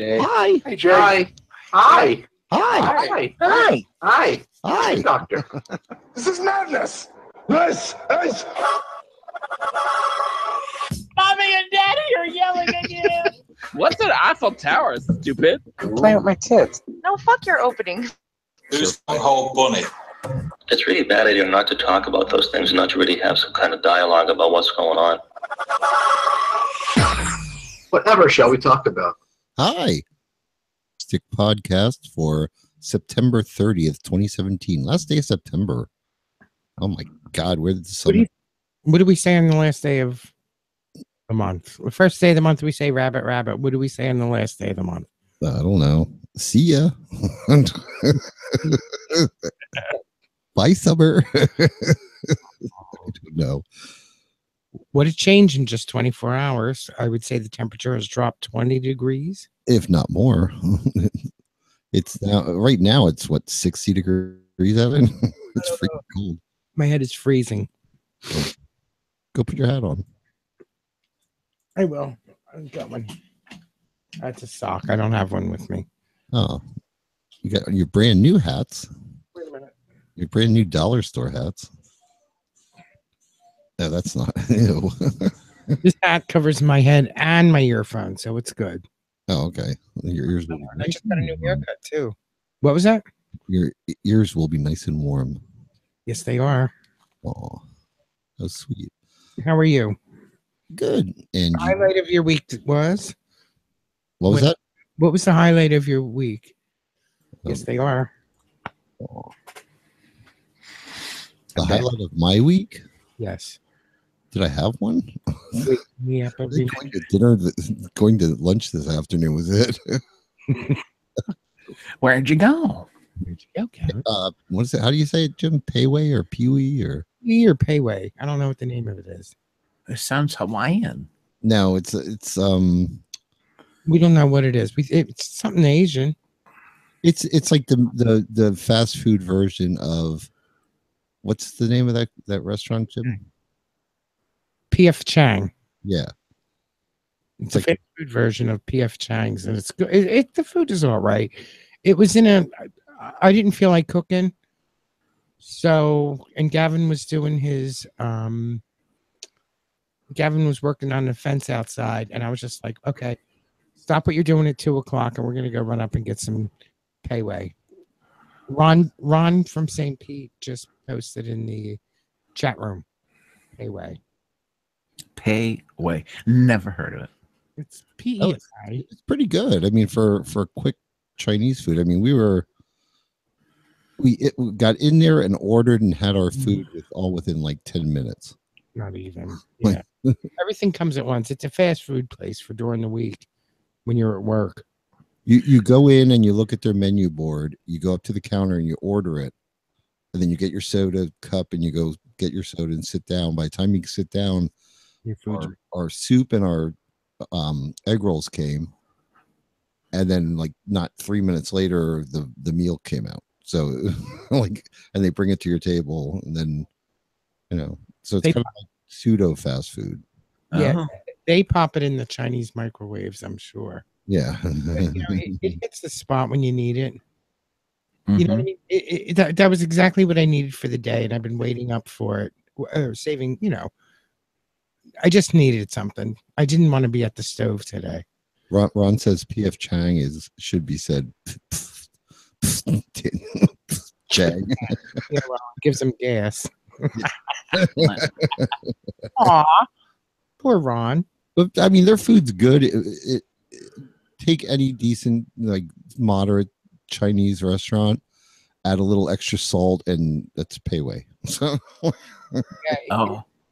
Jay. Hi. Hey, Jay. Hi. Hi. Hi. Hi. Hi. Hi. Hi. Doctor. This is madness. This is. Mommy and Daddy are yelling at you. What's an Eiffel Tower, stupid? I'm playing with my kids. No, fuck your opening. Who's my whole bunny? It's really bad idea not to talk about those things, not to really have some kind of dialogue about what's going on. Whatever shall we talk about? Hi. Stick podcast for September 30th, 2017. Last day of September. Oh my God, where did the summer? What do we say on the last day of the month? The first day of the month, we say rabbit, rabbit. What do we say on the last day of the month? I don't know. See ya. Bye, summer. I don't know. What a change in just 24 hours. I would say the temperature has dropped 20 degrees. If not more. It's now, right now, it's what, 60 degrees out? It's freaking cold. My head is freezing. Go put your hat on. I will. I've got one. That's a sock. I don't have one with me. Oh, you got your brand new hats. Wait a minute. Your brand new dollar store hats. No, that's not. Ew. This hat covers my head and my earphone, so it's good. Oh, okay. Your ears will be I just got a new haircut too. What was that? Your ears will be nice and warm. Yes, they are. Oh, how sweet. How are you? Good. And The highlight of your week was? what was that? What was the highlight of your week? Yes, Oh. they are. Oh. The highlight of my week? Yes. Did I have one? Yeah, but I think going to dinner, going to lunch this afternoon was it. Where'd you go? Where'd you go, Kevin? What is it? How do you say it, Jim? Payway or Pewee or? Or Payway. I don't know what the name of it is. It sounds Hawaiian. No, it's We don't know what it is. It's something Asian. It's like the fast food version of, what's the name of that restaurant, Jim? P.F. Chang. Yeah. It's a fast food version of P.F. Chang's, and it's good. The food is all right. It was I didn't feel like cooking. So, and Gavin was doing his, Gavin was working on the fence outside, and I was just like, okay, stop what you're doing at 2:00, and we're going to go run up and get some Payway. Ron from St. Pete just posted in the chat room. Payway. Payway. Never heard of it. It's PE. Oh, it's pretty good. I mean, for quick Chinese food. I mean, we got in there and ordered and had our food all within like 10 minutes. Not even. Yeah. Everything comes at once. It's a fast food place for during the week when you're at work. You go in and you look at their menu board. You go up to the counter and you order it, and then you get your soda cup and you go get your soda and sit down. By the time you sit down, Your food. our soup and our egg rolls came, and then like not 3 minutes later, the meal came out. So like, and they bring it to your table, and then so it's kind of like pseudo fast food. Yeah, they pop it in the Chinese microwaves, I'm sure. Yeah. It hits the spot when you need it. You know what I mean? That was exactly what I needed for the day, and I've been waiting up for it, saving, I just needed something. I didn't want to be at the stove today. Ron says P.F. Chang should be said Chang. Yeah, well, gives them gas. Aw, poor Ron. But I mean, their food's good. Take any decent, like moderate Chinese restaurant, add a little extra salt, and that's Payway. So,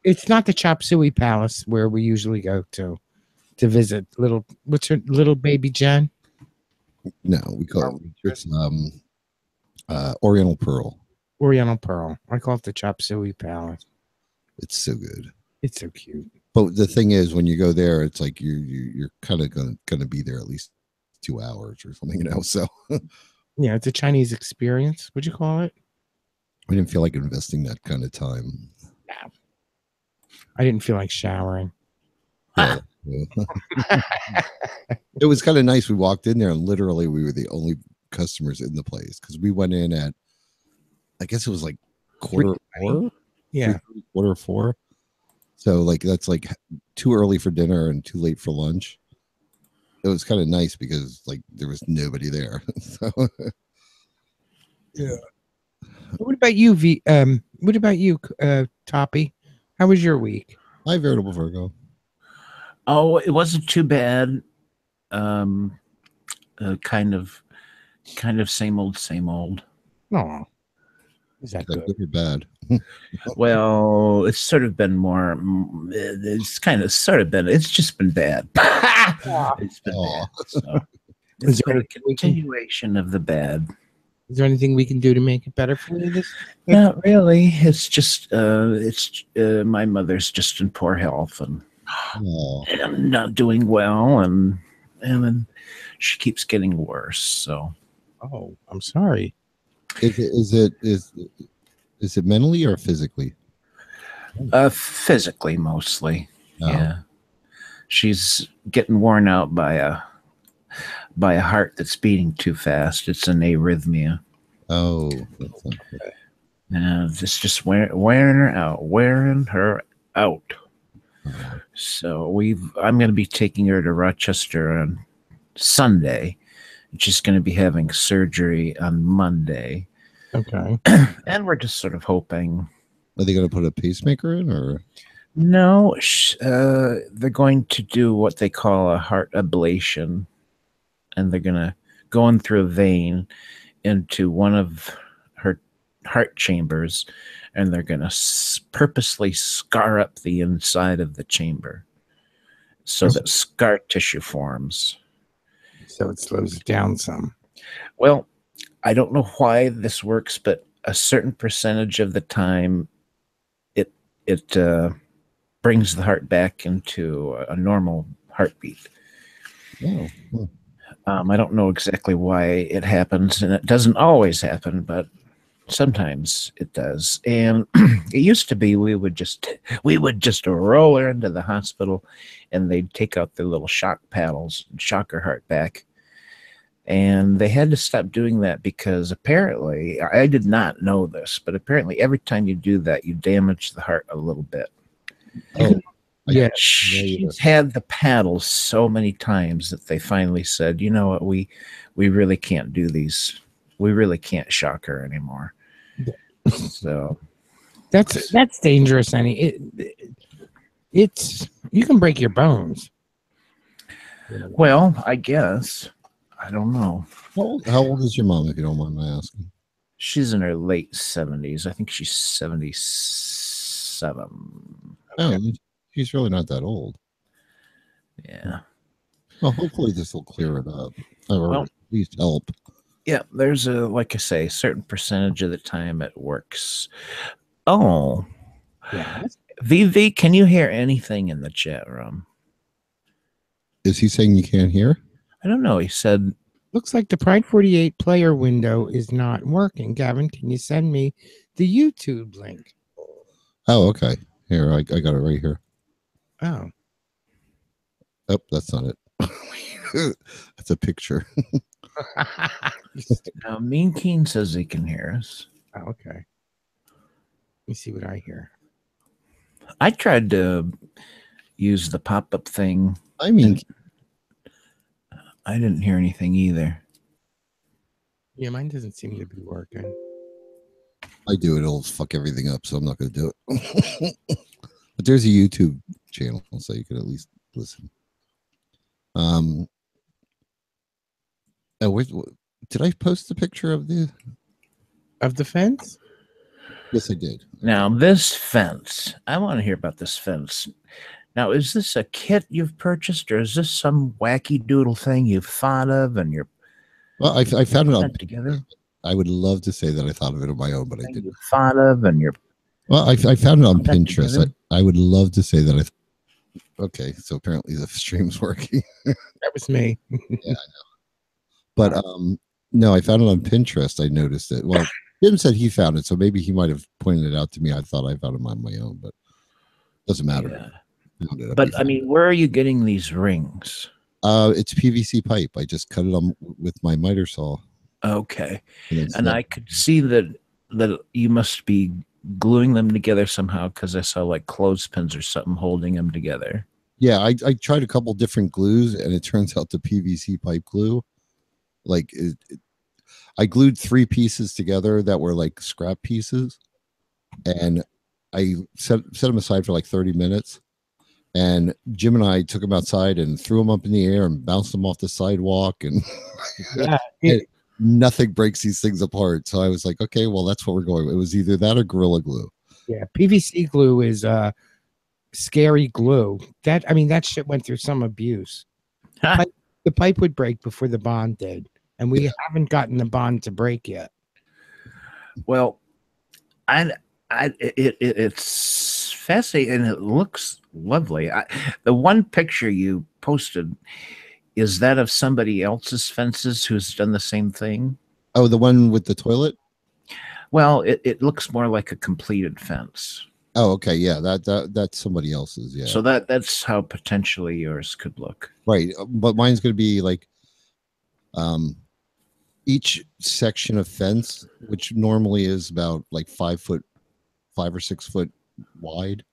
it's not the Chop Suey Palace where we usually go to visit. What's her little baby Jen? No, we call it Oriental Pearl. Oriental Pearl. I call it the Chop Suey Palace. It's so good. It's so cute. But the thing is, when you go there, it's like you're kind of gonna be there at least 2 hours or something, So yeah, it's a Chinese experience. What'd you call it? I didn't feel like investing that kind of time. No. I didn't feel like showering. Yeah. It was kind of nice. We walked in there and literally we were the only customers in the place because we went in at, I guess it was like quarter 4. Yeah. 3:30, quarter 4. So like that's like too early for dinner and too late for lunch. It was kind of nice because like there was nobody there. So Yeah. What about you, what about you, Toppy? How was your week? hi, Veritable Virgo. Oh, it wasn't too bad. Kind of same old, same old. No. Is that Is that good? good or bad? Well, it's sort of been more. It's kind of sort of been. It's just been bad. It's been Aw. bad. So Is it's there been a anything we can- continuation of the bad. Is there anything we can do to make it better for you this? Not really. It's just. My mother's just in poor health and Aw. not doing well, and then she keeps getting worse. So Oh, I'm sorry. Is it mentally or physically? physically mostly. Oh. Yeah, she's getting worn out by a heart that's beating too fast. It's an arrhythmia. Oh, that's not good. It's just wearing her out. So I'm going to be taking her to Rochester on Sunday. She's going to be having surgery on Monday, Okay. and we're just sort of hoping. Are they going to put a pacemaker in, or No, they're going to do what they call a heart ablation, and they're going to go in through a vein into one of her heart chambers, and they're going to purposely scar up the inside of the chamber so that scar tissue forms. So it slows it down some. Well, I don't know why this works, but a certain percentage of the time it brings the heart back into a normal heartbeat. oh, I don't know exactly why it happens, and it doesn't always happen, but sometimes it does. And it used to be we would just roll her into the hospital, and they'd take out their little shock paddles and shock her heart back. And they had to stop doing that because apparently, I did not know this, but apparently every time you do that, you damage the heart a little bit. oh, Yeah. She's had the paddles so many times that they finally said, you know what, we really can't do these. We really can't shock her anymore. So That's dangerous, Annie. It's you can break your bones. well, I guess. I don't know. how old is your mom, if you don't mind my asking? She's in her late 70s. I think she's 77. Oh, she's really not that old. Yeah. Well, hopefully this will clear it up, or Well, at least help. yeah, there's like I say, a certain percentage of the time it works. Oh, Yeah. VV, can you hear anything in the chat room? Is he saying you can't hear? I don't know. He said, Looks like the Pride 48 player window is not working. Gavin, can you send me the YouTube link? Oh, okay. Here, I got it right here. Oh. Oh, that's not it. That's a picture. Mean Keen says he can hear us. Oh, okay. Let me see what I hear. I tried to use the pop-up thing. I mean, I didn't hear anything either. Yeah, mine doesn't seem to be working. I do it. It'll fuck everything up, so I'm not going to do it. But there's a YouTube channel, so you can at least listen. Did I post a picture of the? Of the fence? Yes, I did. Now, this fence, I want to hear about this fence. Now, is this a kit you've purchased, or is this some wacky doodle thing you've thought of and you're Well, I found it on. put together? I would love to say that I thought of it on my own, but I Thing didn't. you thought of and you're Well, I found it on Put that Pinterest. together. I would love to say that I. Okay, so apparently the stream's working. That was me. But no, I found it on Pinterest. I noticed it. Well, Jim said he found it, so maybe he might have pointed it out to me. I thought I found it on my own, but doesn't matter. yeah. found it. But I mean, where are you getting these rings? It's PVC pipe. I just cut it on with my miter saw. Okay, And, and I could see that you must be gluing them together somehow because I saw like clothespins or something holding them together. yeah, I tried a couple different glues, and it turns out the PVC pipe glue, like I glued 3 pieces together that were like scrap pieces, and I set them aside for like 30 minutes. And Jim and I took them outside and threw them up in the air and bounced them off the sidewalk, and Yeah, and nothing breaks these things apart. So I was like, okay, well, that's what we're going with. It was either that or Gorilla Glue. yeah. PVC glue is scary glue. That shit went through some abuse. The pipe would break before the bond did, and we haven't gotten the bond to break yet. Well, it's fascinating and it looks lovely. The one picture you posted, is that of somebody else's fences who's done the same thing? Oh, the one with the toilet? Well, it looks more like a completed fence. Oh, okay, yeah, that's somebody else's. Yeah, So that's how potentially yours could look. right. But mine's going to be like, each section of fence, which normally is about like 5 or 6 foot wide,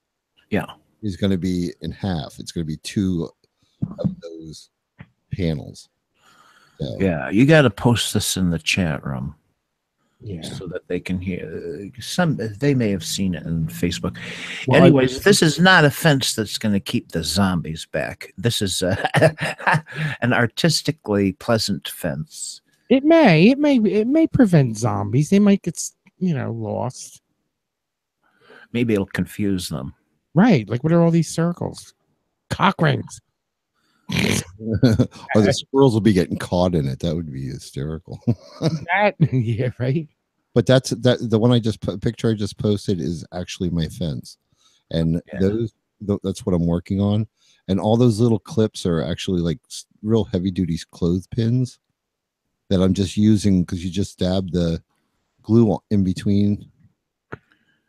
Yeah. is going to be in half. It's going to be 2 of those panels. So, Yeah, you got to post this in the chat room. Yeah. So that they can hear they may have seen it in Facebook. Well, Anyways, this is not a fence that's going to keep the zombies back. This is an artistically pleasant fence. It may prevent zombies. They might get lost. Maybe it'll confuse them. Right. Like, what are all these circles? Cock rings. or the squirrels will be getting caught in it. That would be hysterical. Yeah, right. But the one picture I just posted is actually my fence, and that's what I'm working on. And all those little clips are actually like real heavy duty clothespins that I'm just using because you just dab the glue in between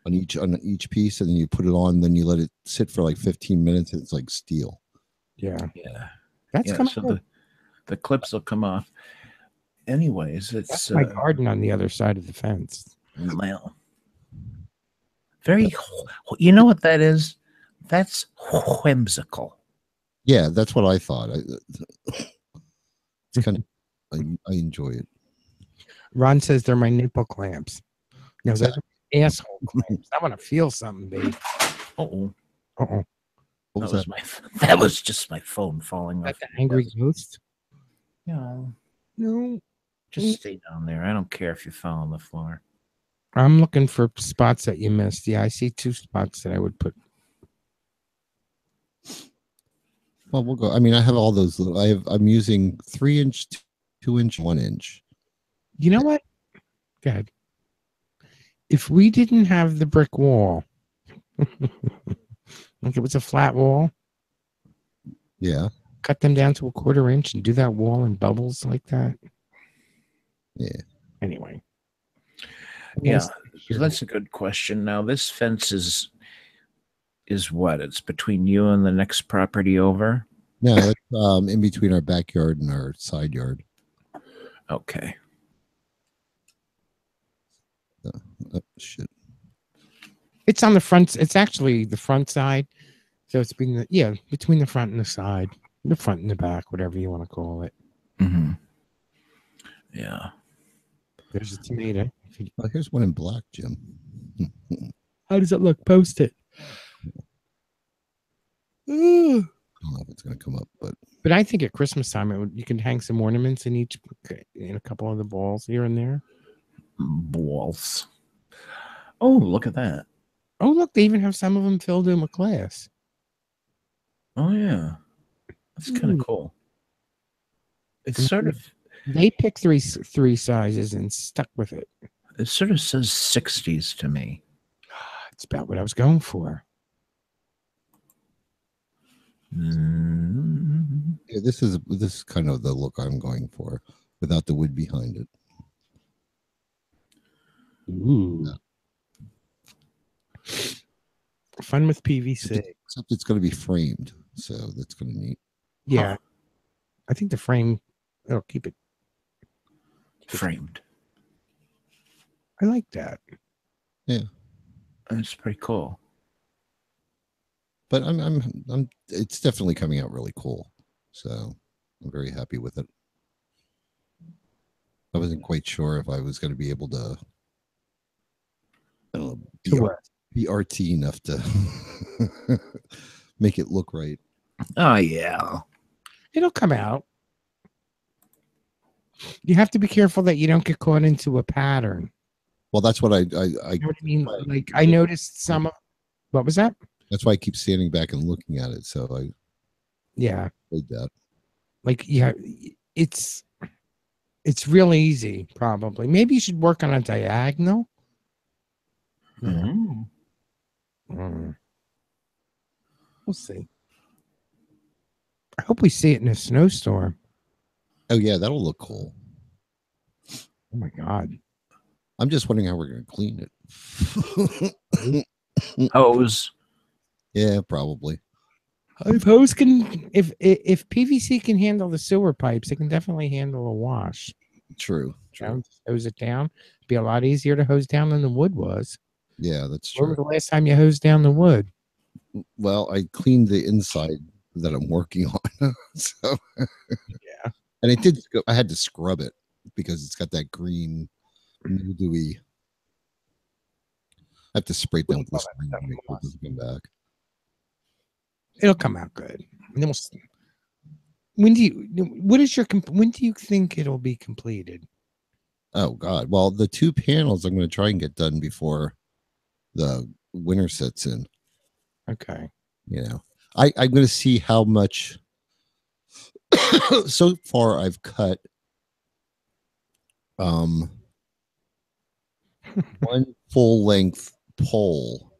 on each piece, and then you put it on. Then you let it sit for like 15 minutes. And it's like steel. Yeah. That's coming. So the clips will come off. Anyways, it's my garden on the other side of the fence. Well, very. You know what that is? That's whimsical. Yeah, that's what I thought. It's kind of I enjoy it. Ron says they're my nipple clamps. No, they're asshole clamps. I want to feel something, babe. Uh-oh. Uh-oh. That was just my phone falling off. The angry ghost? No. Just stay down there. I don't care if you fell on the floor. I'm looking for spots that you missed. Yeah, I see 2 spots that I would put. Well, we'll go. I mean, I have all those. I'm using 3-inch, 2-inch, 1-inch. You know what? Go ahead. If we didn't have the brick wall, like it was a flat wall. Yeah. Cut them down to a 1/4 inch and do that wall in bubbles like that. Yeah. Anyway. Yeah. So that's a good question. Now, this fence is what? It's between you and the next property over? No, it's in between our backyard and our side yard. Okay. Shit. It's on the front. It's actually the front side. So it's between the front and the side. The front and the back, whatever you want to call it. Mm-hmm. Yeah. There's a tomato. Oh, here's one in black, Jim. How does it look? Post it. I don't know if it's going to come up, but I think at Christmas time you can hang some ornaments in a couple of the balls here and there. Balls. Oh, look at that. Oh, look, they even have some of them filled in with glass. Oh yeah, that's kind of cool. It's sort of. They picked three sizes and stuck with it. It sort of says 60s to me. It's about what I was going for. Yeah, this is kind of the look I'm going for, without the wood behind it. Ooh. Fun with PVC. Except it's going to be framed, so that's going to be neat. Yeah. I think the frame, it'll keep it. Framed. I like that. That's pretty cool. But I'm it's definitely coming out really cool. So I'm very happy with it. I wasn't quite sure if I was going to be able to, I don't know, be arty enough to make it look right. Oh yeah. It'll come out. You have to be careful that you don't get caught into a pattern. Well, that's what I You know what I mean? Like I noticed some of, what was that? that's why I keep standing back and looking at it. So I Yeah. did that. Like, yeah, it's real easy, probably. Maybe you should work on a diagonal. Mhm. Mm. We'll see. I hope we see it in a snowstorm. Oh yeah, that'll look cool. Oh my God. I'm just wondering how we're going to clean it. Hose. Yeah, probably. If hose can, if PVC can handle the sewer pipes, it can definitely handle a wash. True. You know, True. just hose it down. It'd be a lot easier to hose down than the wood was. Yeah, that's When true. was the last time you hosed down the wood? Well, I cleaned the inside that I'm working on. So Yeah. and it did go, I had to scrub it because it's got that green mildewy. I have to spray it down with Listerine to make sure it doesn't come back. It'll come out good. And then we'll see. When do you think it'll be completed? Oh God. Well, the 2 panels I'm going to try and get done before the winter sets in. Okay. You know, I'm going to see how much. So far, I've cut one full length pole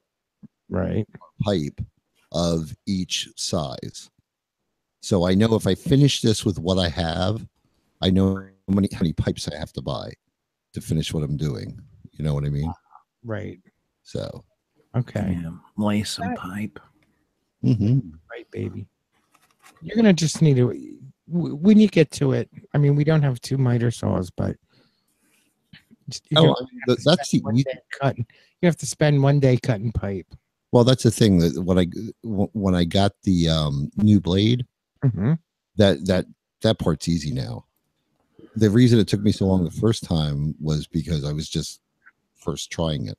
Right. pipe of each size. So I know if I finish this with what I have, I know how many pipes I have to buy to finish what I'm doing. You know what I mean? Right. So Okay. Yeah. Lace and pipe. Right, baby. You're gonna just need to when you get to it. I mean, we don't have 2 miter saws, but that's the cutting. You have to spend 1 day cutting pipe. well, that's the thing that when I got the new blade, Mm-hmm. that part's easy now. The reason it took me so long the first time was because I was just first trying it.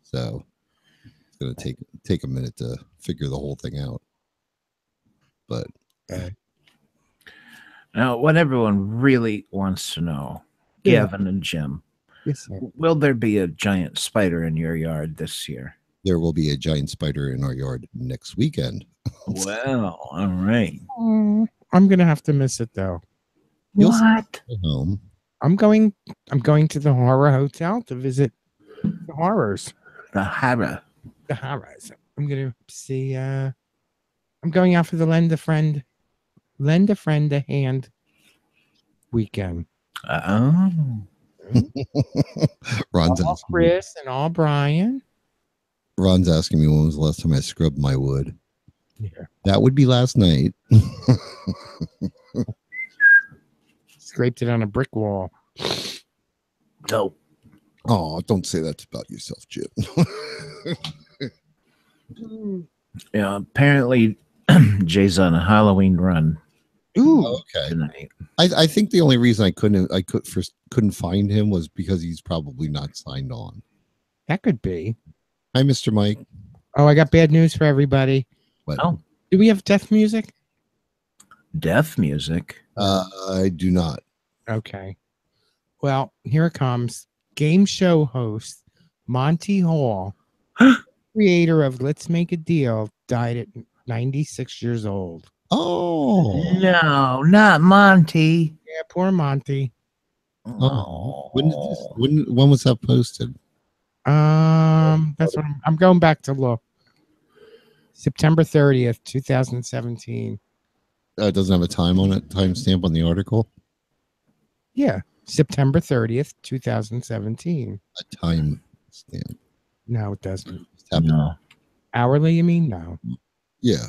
So it's gonna take a minute to figure the whole thing out. But Now, what everyone really wants to know, Yeah. Gavin and Jim, Yes, sir. will there be a giant spider in your yard this year? there will be a giant spider in our yard next weekend. Well, all right. I'm gonna have to miss it though. You'll What? At home. I'm going to the horror hotel to visit the horrors. The horror. The horrors. I'm gonna see. I'm going out for the lend a friend a hand weekend. Oh. Ron's All asking, Chris and all Brian. Ron's asking me when was the last time I scrubbed my wood. Yeah. That would be last night. Scraped it on a brick wall. Dope. Oh, don't say that about yourself, Jim. Yeah, apparently Jay's on a Halloween run Ooh. Okay. tonight. I think the only reason I couldn't find him was because he's probably not signed on. That could be. Hi, Mr. Mike. Oh, I got bad news for everybody. What? Oh, Do we have death music? death music. I do not. Okay. Well, here it comes. Game show host Monty Hall, creator of Let's Make a Deal, died at 96 years old. Oh. No, not Monty. Yeah, poor Monty. Oh. When was that posted? That's what I'm going back to look. September 30th, 2017. It doesn't have a time on it, timestamp on the article. Yeah, September 30th, 2017. A time stamp. No, it doesn't. Just happened. No. Hourly, you mean? No. Yeah.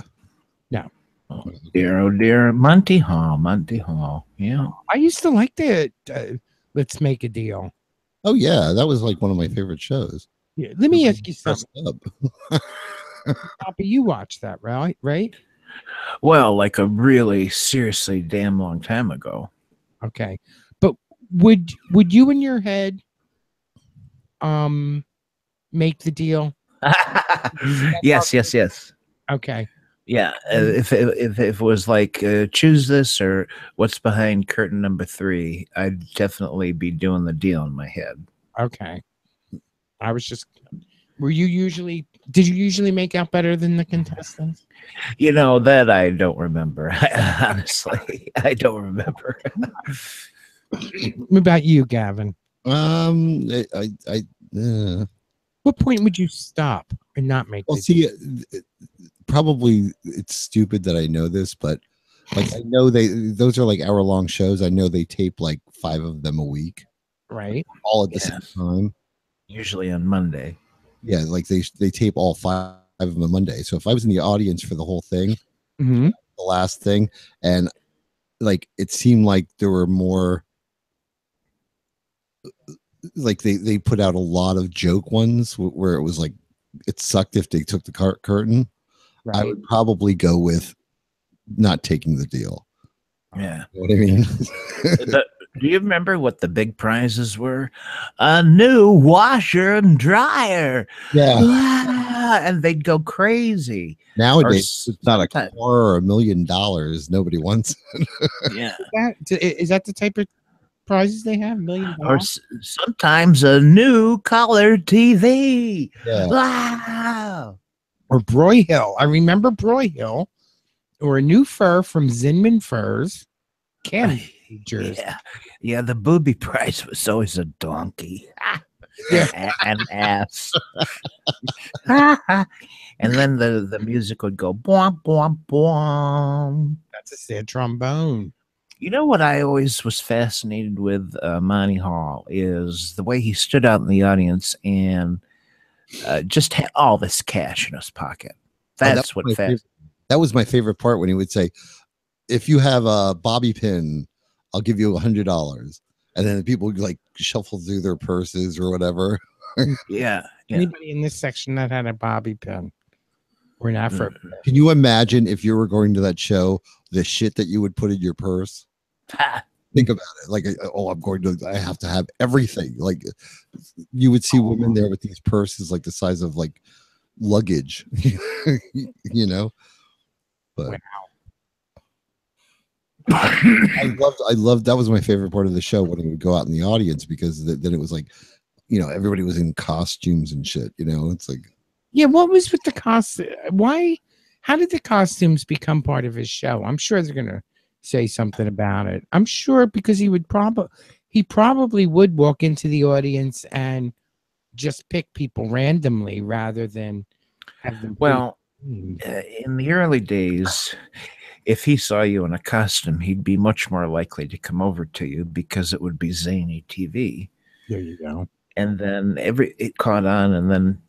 Oh dear, Monty Hall. Yeah. I used to like the Let's Make a Deal. Oh yeah, that was like one of my favorite shows. Yeah, let me ask you Dressed something. up. Papa, you watched that, right? Right? Well, like a really seriously damn long time ago. Okay. But would you in your head make the deal? Yes. Okay. Yeah, if it was like choose this or what's behind curtain number 3, I'd definitely be doing the deal in my head. Okay. I was just did you usually make out better than the contestants? You know that I don't remember. Honestly, I don't remember. What about you, Gavin? What point would you stop and not make Well, the see, probably it's stupid that I know this, but like I know those are like hour-long shows. I know they tape like 5 of them a week, right? all at the Yes. same time. Usually on Monday. Yeah, like they tape all 5 of them on Monday. So if I was in the audience for the whole thing, Mm-hmm. the last thing, and like it seemed like there were more, like they put out a lot of joke ones where it was like it sucked if they took the curtain. I Right. would probably go with not taking the deal. Yeah. You know what I mean? Do you remember what the big prizes were? A new washer and dryer. Yeah. Ah, and they'd go crazy. Nowadays, Or it's not a car sometimes- or $1 million. Nobody wants it. Yeah. Is that the type of prizes they have? $1 million? Or sometimes a new color TV. Yeah. Wow. Or Broyhill. I remember Broyhill. Or a new fur from Zinman Furs. Candy features. Yeah, the booby prize was always a donkey. An ass. And then the music would go boom, boom, boom. That's a sad trombone. You know what I always was fascinated with Monty Hall is the way he stood out in the audience and just had all this cash in his pocket. That's what that was my favorite part when he would say, if you have a bobby pin, I'll give you $100. And then people would like shuffle through their purses or whatever. Yeah. Anybody in this section that had a bobby pin or an afro? Can you imagine if you were going to that show, the shit that you would put in your purse? Think about it. Like, oh, I have to have everything. Like, you would see women there with these purses like the size of like luggage, you know? But Wow. I loved that was my favorite part of the show when he would go out in the audience because then it was like, you know, everybody was in costumes and shit, you know? It's like, Yeah, what was with the costume? How did the costumes become part of his show? I'm sure they're gonna say something about it. I'm sure because he probably would walk into the audience and just pick people randomly rather than have them. Well, in the early days, if he saw you in a costume, he'd be much more likely to come over to you because it would be zany TV. There you go. And then it caught on, and then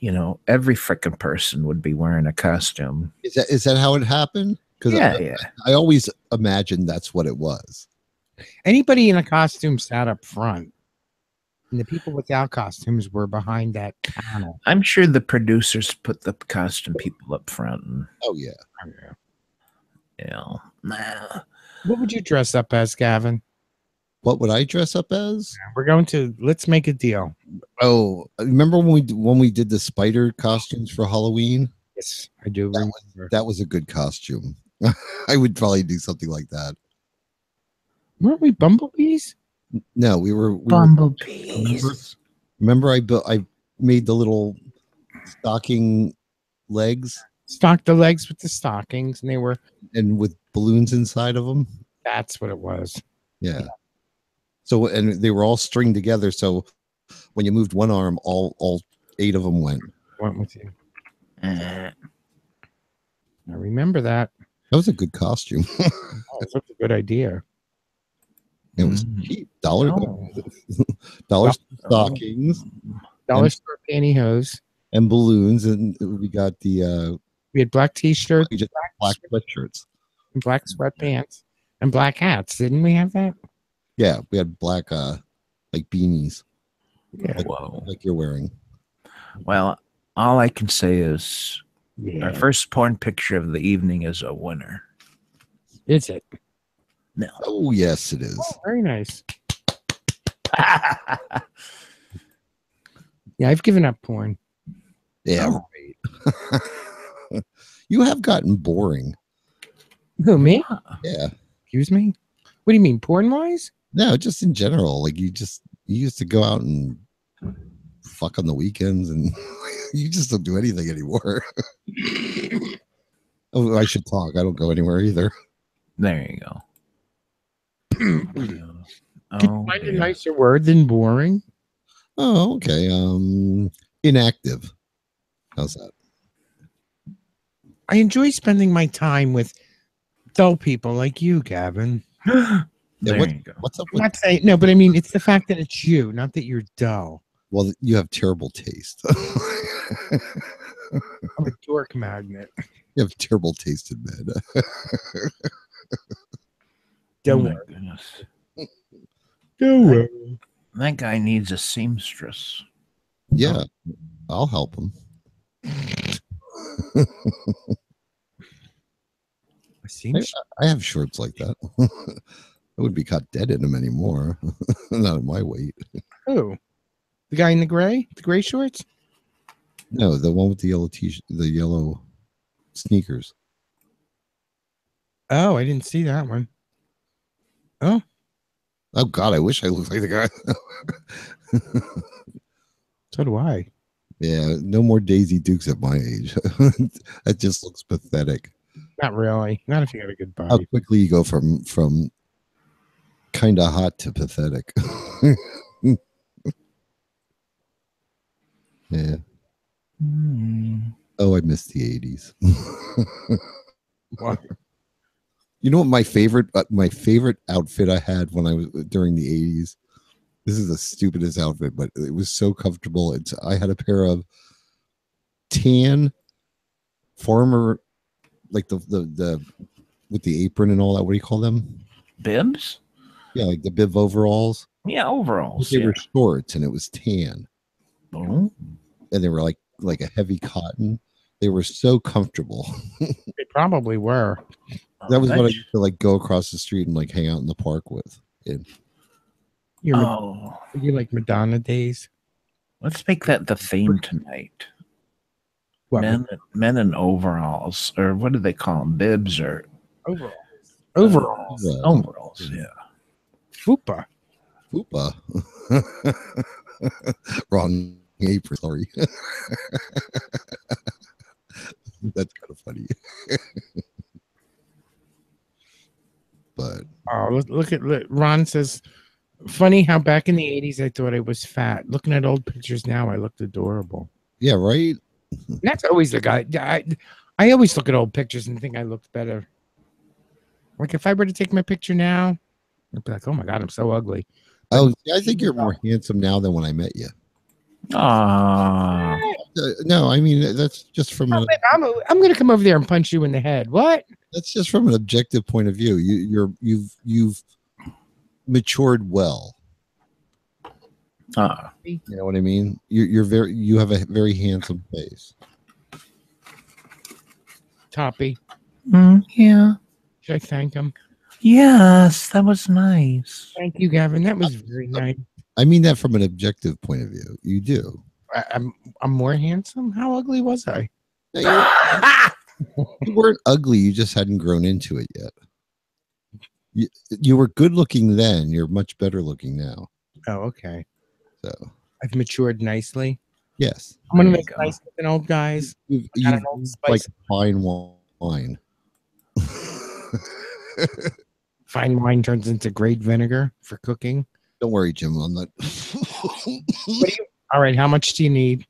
every freaking person would be wearing a costume. is that how it happened? Because I always imagined that's what it was. Anybody in a costume sat up front, and the people without costumes were behind that panel. I'm sure the producers put the costume people up front. And, oh yeah. What would you dress up as, Gavin? What would I dress up as? We're going to Let's Make a Deal. Oh, remember when we did the spider costumes for Halloween? Yes, I do. That was a good costume. I would probably do something like that. Weren't we bumblebees? No, we were bumblebees. Remember I made the little stocking legs. Stocked the legs with the stockings, and they were with balloons inside of them. That's what it was. Yeah. So and they were all stringed together. So when you moved one arm, all 8 of them went with you. I remember that. That was a good costume. That's a good idea. It was cheap. $1 stockings, $1 store pantyhose, and balloons, and we got the We had black t-shirts, We just black sweatshirts. black sweatpants, and black hats. Didn't we have that? Yeah, we had black like beanies Yeah. Whoa. like you're wearing. Well, all I can say is our Yeah. first porn picture of the evening is a winner. Is it? No. Oh yes, it is. Oh, very nice. Yeah, I've given up porn. Yeah, right. You have gotten boring. Who, me? Yeah. Excuse me? What do you mean, porn-wise? No, just in general. Like you used to go out and fuck on the weekends, and you just don't do anything anymore. Oh, I should talk. I don't go anywhere either. There you go. Can you Oh, find a dear. nicer word than boring? Oh, okay. Inactive. How's that? I enjoy spending my time with dull people like you, Gavin. There what- you go. What's up I'm with? not saying no, but I mean it's the fact that it's you, not that you're dull. Well, you have terrible taste. I'm a dork magnet. You have terrible taste in men. Don't Oh, my worry. goodness. Don't worry. That guy needs a seamstress. Yeah, I'll help him. I seem I have shorts like that. I wouldn't be caught dead in them anymore. Not at my weight. who? The guy in the gray shorts? No, the one with the yellow t-shirt, the yellow sneakers. Oh, I didn't see that one. Oh God, I wish I looked like the guy. So do I. Yeah, no more Daisy Dukes at my age. That just looks pathetic. Not really. Not if you have a good How body. quickly you go from kind of hot to pathetic. Yeah. Hmm. Oh, I miss the 80s. What? You know what my favorite outfit I had when I was during the 80s? This is the stupidest outfit, but it was so comfortable. I had a pair of tan farmer, like the with the apron and all that. What do you call them? Bibs? Yeah, like the bib overalls. Yeah, overalls. They Yeah. were shorts and it was tan, Oh, and they were like a heavy cotton. They were so comfortable. They probably were. That was what I bet used to like go across the street and like hang out in the park with. You're Oh, you like Madonna days. let's make that the theme tonight. What? Men in overalls, or what do they call them? Bibs or Overalls. Overalls. overalls? Yeah. Fupa. Fupa. Wrong apron. Sorry. That's kind of funny. But Oh, look at Ron says, funny how back in the 80s I thought I was fat. Looking at old pictures now, I looked adorable. yeah, right. And that's always the guy. I always look at old pictures and think I looked better. Like if I were to take my picture now, I'd be like, oh my God, I'm so ugly. Oh, I think you're more handsome now than when I met you. Ah, No, I mean that's just from I'm going to come over there and punch you in the head. What? that's just from an objective point of view. You've matured well. ah. You know what I mean? You have a very handsome face. Toppy. Yeah. Should I thank him? Yes, that was nice. Thank you, Gavin. That was very nice. I mean that from an objective point of view. You do. I'm more handsome. How ugly was I? No, you weren't ugly. You just hadn't grown into it yet. You were good looking then. You're much better looking now. Oh, okay. So I've matured nicely. yes, I'm one of There those you go. nice looking old guys. you've Got an old like spice. fine wine. Fine wine turns into great vinegar for cooking. Don't worry, Jim. I'm not. All right, how much do you need?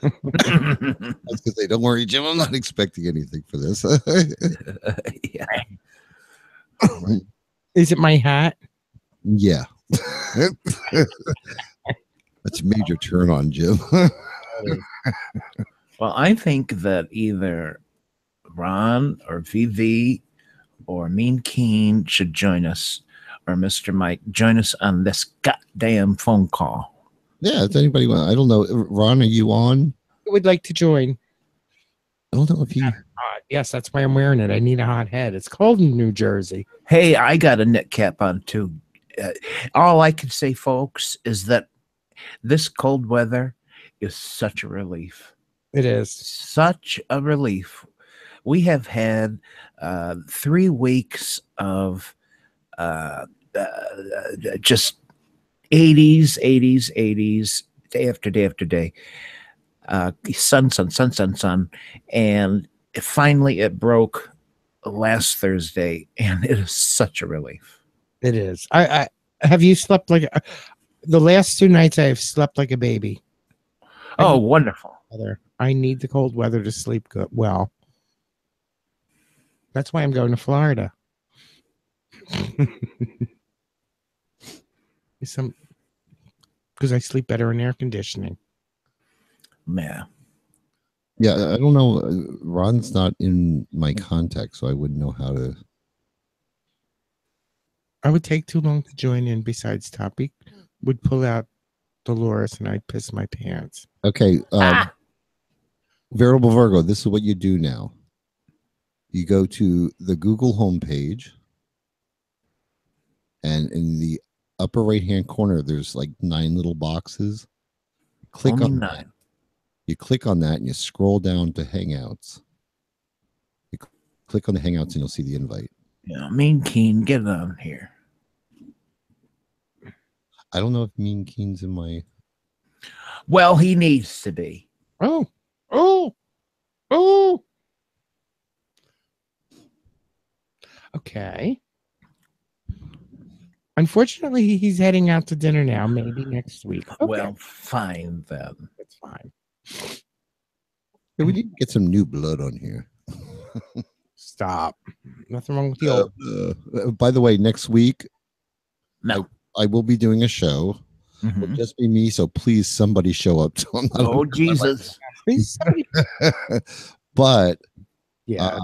I was gonna say, don't worry, Jim. I'm not expecting anything for this. Yeah. Is it my hat? Yeah. That's a major turn on, Jim. Well, I think that either Ron or VV or Mean Keen should join us, or Mr. Mike, join us on this goddamn phone call. Yeah, if anybody want, I don't know. Ron, are you on? I would like to join. I don't know if he. Yes, that's why I'm wearing it. I need a hot head. It's cold in New Jersey. Hey, I got a knit cap on too. All I can say, folks, is that this cold weather is such a relief. It is. Such a relief. We have had 3 weeks of just 80s, day after day after day. Sun. And finally it broke last Thursday, and it is such a relief. It is. I have you slept like the last 2 nights I have slept like a baby. Oh, wonderful. I need the cold weather to sleep good. Well, that's why I'm going to Florida. Because I sleep better in air conditioning. Man. Yeah, I don't know. Ron's not in my contact, so I wouldn't know how to. I would take too long to join in. Besides, Topic would pull out Dolores, and I'd piss my pants. Okay, Variable Virgo. This is what you do now. You go to the Google homepage, and in the upper right-hand corner, there's like 9 little boxes. Click Only on 9. that. You click on that, and you scroll down to Hangouts. You click on the Hangouts, and you'll see the invite. Yeah, Mean Keen, get on here. I don't know if Mean Keen's in my. Well, he needs to be. Oh. Okay. Unfortunately, he's heading out to dinner now. Maybe next week. Okay. Well, fine then. That's fine. Yeah, we need to get some new blood on here. Stop. Nothing wrong with the old. By the way, next week No. I will be doing a show. Mhm. It'll just be me, so please somebody show up. So I'm not Oh, Jesus. Please, somebody- But yeah.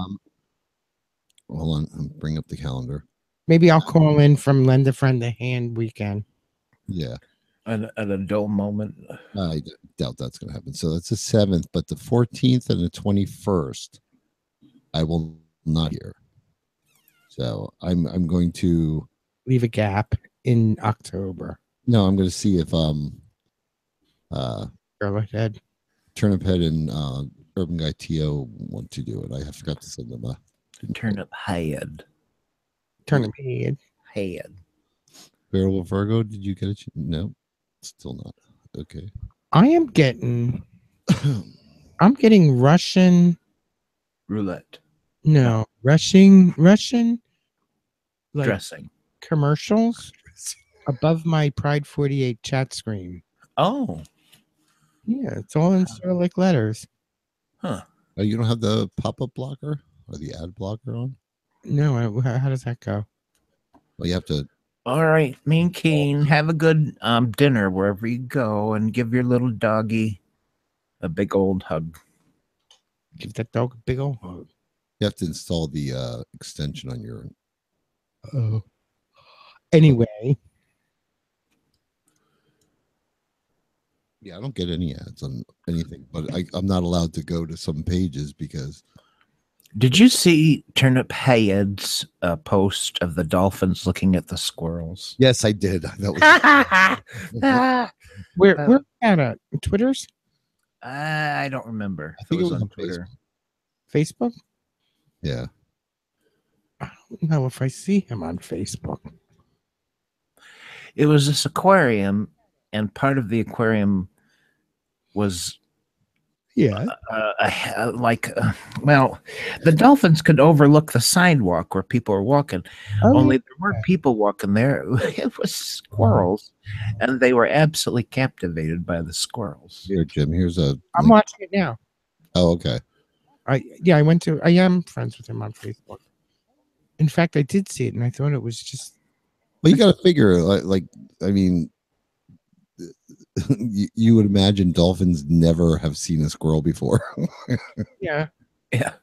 hold on, I'm bring up the calendar. Maybe I'll call in from Lend a Friend a Hand weekend. Yeah, At a dull moment. I doubt that's going to happen. So that's the 7th, but the 14th and the 21st, I will not hear. So I'm going to Leave a gap in October. no, I'm going to see if Go ahead. Turnip Head and Urban Guy TO want to do it. I forgot to send them a Turnip head. Turn him head. Head. Variable Virgo. Did you get it? No, still not. Okay. I am getting. I'm getting Russian. Roulette. No, Russian. Like Dressing. commercials above my Pride 48 chat screen. Oh. Yeah, it's all in cyrillic letters. Huh. Oh, you don't have the pop-up blocker or the ad blocker on? No, how does that go? Well, you have to. All right, Mean Keen, have a good dinner wherever you go, and give your little doggy a big old hug. Give that dog a big old hug. You have to install the extension on your. Oh. Anyway, Yeah, I don't get any ads on anything, but I'm not allowed to go to some pages because. Did you see Turnip Head's post of the dolphins looking at the squirrels? Yes, I did. That was. we're at Twitter's, I don't remember. I think it was on on Twitter. Facebook. Yeah. I don't know if I see him on Facebook. It was this aquarium, and part of the aquarium was Yeah. well, the dolphins could overlook the sidewalk where people were walking. Only there weren't people walking there. It was squirrels, and they were absolutely captivated by the squirrels. Here, Jim. Here's a. I'm watching it now. Oh, okay. I am friends with him on Facebook. In fact, I did see it, and I thought it was just. Well, you got to figure, like, I mean, you would imagine dolphins never have seen a squirrel before. Yeah. Yeah.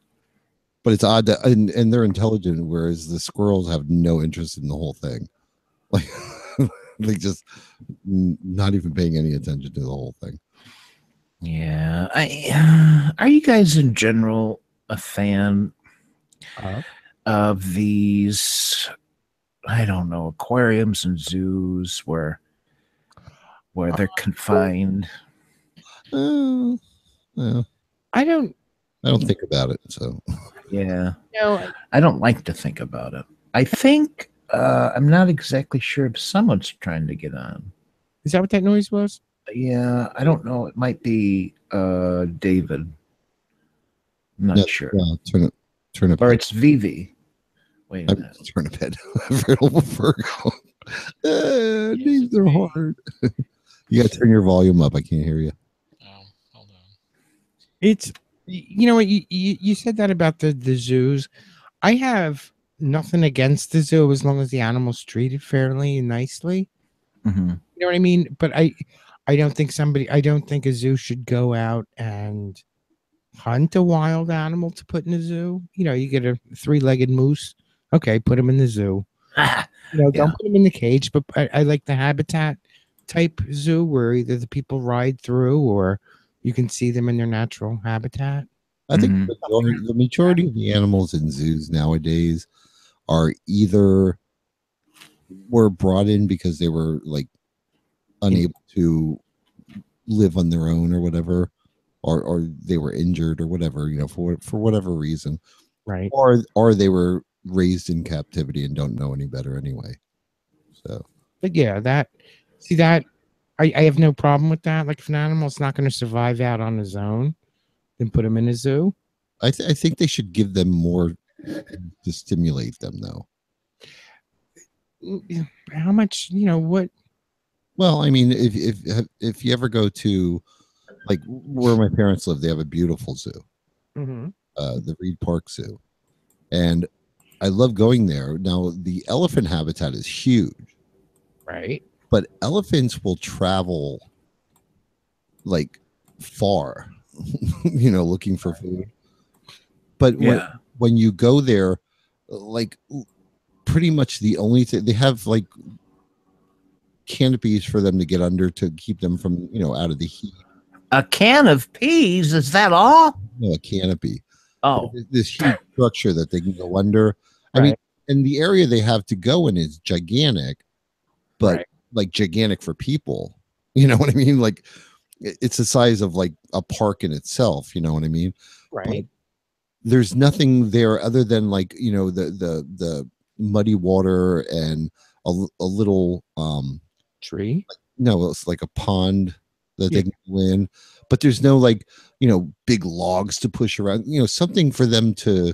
But it's odd that, and they're intelligent, whereas the squirrels have no interest in the whole thing. Like, they just not even paying any attention to the whole thing. Yeah. Are you guys in general a fan of these, I don't know, aquariums and zoos where they're confined? Well, I don't think about it. So Yeah. know. I don't like to think about it. I think I'm not exactly sure if someone's trying to get on. Is that what that noise was? Yeah, I don't know. It might be David. I'm not sure. Turn it. Or it's Vivi. Wait a minute. Turn it head. Virgo. Names are hard. You got to turn your volume up. I can't hear you. Oh, hold on. It's, you know what, you said that about the zoos. I have nothing against the zoo as long as the animal's treated fairly and nicely. Mm-hmm. You know what I mean? But I don't think a zoo should go out and hunt a wild animal to put in a zoo. You know, you get a 3-legged moose. Okay, put him in the zoo. Don't put him in the cage, but I like the habitat type zoo where either the people ride through or you can see them in their natural habitat. I think the majority of the animals in zoos nowadays are either were brought in because they were like unable to live on their own or whatever, or they were injured or whatever, for whatever reason, right? Or they were raised in captivity and don't know any better anyway. So, but yeah, I have no problem with that. Like if an animal's not going to survive out on his own, then put him in a zoo. I think they should give them more to stimulate them, though. How much, what? Well, I mean, if you ever go to like where my parents live, they have a beautiful zoo, the Reed Park Zoo, and I love going there. Now, the elephant habitat is huge, right? But elephants will travel like far, looking for food. But when you go there, like pretty much the only thing they have, like canopies for them to get under to keep them from, out of the heat. A can of peas? Is that all? No, a canopy. Oh, this huge structure that they can go under. I mean, and the area they have to go in is gigantic, but like gigantic for people. You know what I mean? Like it's the size of like a park in itself. You know what I mean? Right. But there's nothing there other than like, the muddy water and a little tree. No, it's like a pond that they can go in, but there's no like, big logs to push around, something for them to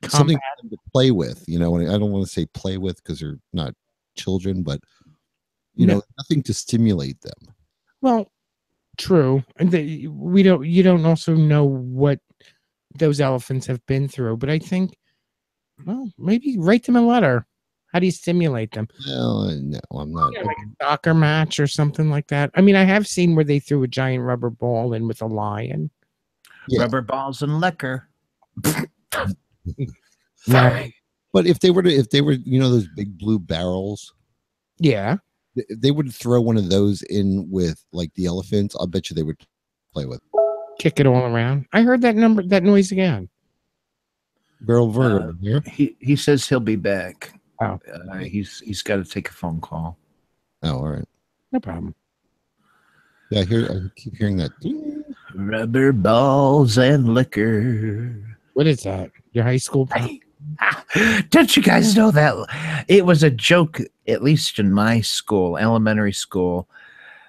something for them to play with, and I don't want to say play with because they're not children, but nothing to stimulate them. Well, true. And you don't also know what those elephants have been through, but I think, well, maybe write them a letter. How do you stimulate them? Well, no, I'm not. Yeah, like a soccer match or something like that. I mean, I have seen where they threw a giant rubber ball in with a lion. Yeah. Rubber balls and liquor. Right. But if they were, those big blue barrels, yeah, if they would throw one of those in with like the elephants, I'll bet you they would play with. Kick it all around. I heard that noise again. Barrel Virgo here. He says he'll be back. Oh, he's got to take a phone call. Oh, all right. No problem. Yeah, I keep hearing that. Rubber balls and liquor. What is that? Your high school? Don't you guys know that? It was a joke, at least in my school, elementary school.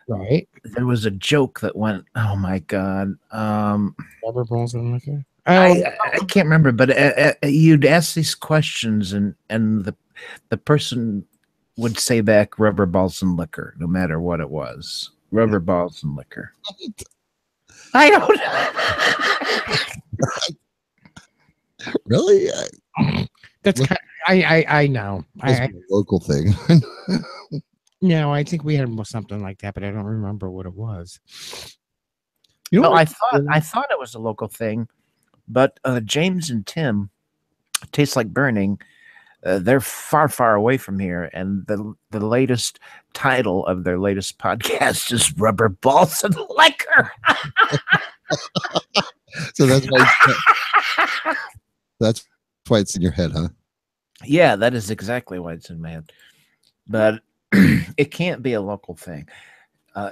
Right. There was a joke that went, oh my God. Rubber balls and liquor? I can't remember, but you'd ask these questions and the person would say back rubber balls and liquor, no matter what it was. Rubber balls and liquor. I don't Really? That's kind of, I know. That's a local thing. No, I think we had something like that, but I don't remember what it was. You know Well, what? I thought it was a local thing, but James and Tim Tastes Like Burning. They're far, far away from here, and the latest title of their latest podcast is Rubber Balls and Liquor. So that's why it's in your head, huh? Yeah, that is exactly why it's in my head. But it can't be a local thing.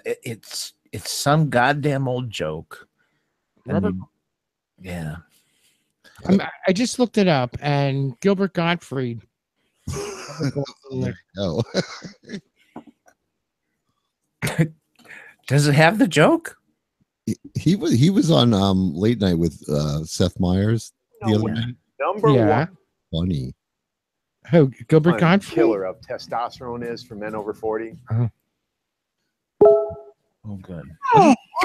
It's some goddamn old joke. Yeah. I just looked it up, and Gilbert Gottfried. Oh, Does it have the joke? he was on late night with Seth Meyers the other night. Number Yeah. one Funny. Who? Gilbert Gottfried? killer of testosterone is for men over 40. Oh, good.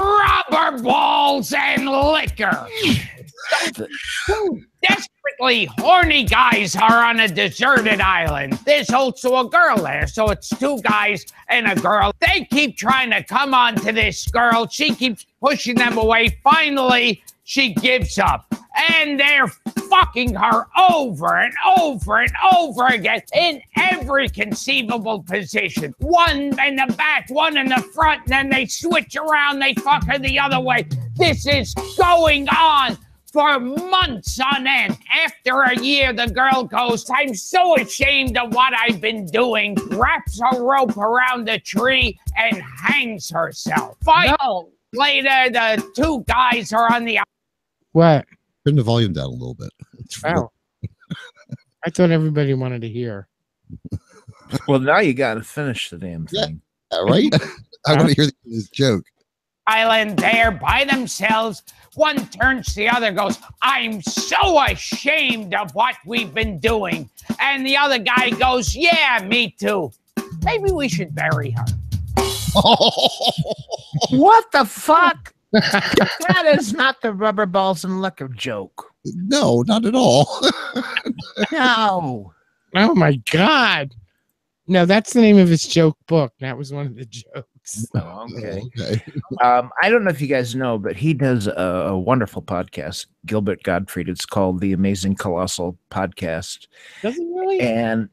Rubber balls and liquor. Two desperately horny guys are on a deserted island. There's also a girl there, so it's two guys and a girl. They keep trying to come on to this girl. She keeps pushing them away. Finally, she gives up. And they're fucking her over and over and over again in every conceivable position. One in the back, one in the front, and then they switch around, they fuck her the other way. This is going on for months on end. After a year, the girl goes, I'm so ashamed of what I've been doing, wraps a rope around the tree and hangs herself. 5 years later, the two guys are on the... What? Turn the volume down a little bit. It's Oh. I thought everybody wanted to hear. Well, now you got to finish the damn thing. right. I want to hear this joke. Island there by themselves. One turns to the other, goes, I'm so ashamed of what we've been doing. And the other guy goes, yeah, me too. Maybe we should bury her. What the fuck? That is not the Rubber Balls and Liquor joke. No, not at all. No. Oh my God. No, that's the name of his joke book. That was one of the jokes. Oh, okay. Okay. I don't know if you guys know, but he does a wonderful podcast, Gilbert Gottfried. It's called The Amazing Colossal Podcast. Does he really? And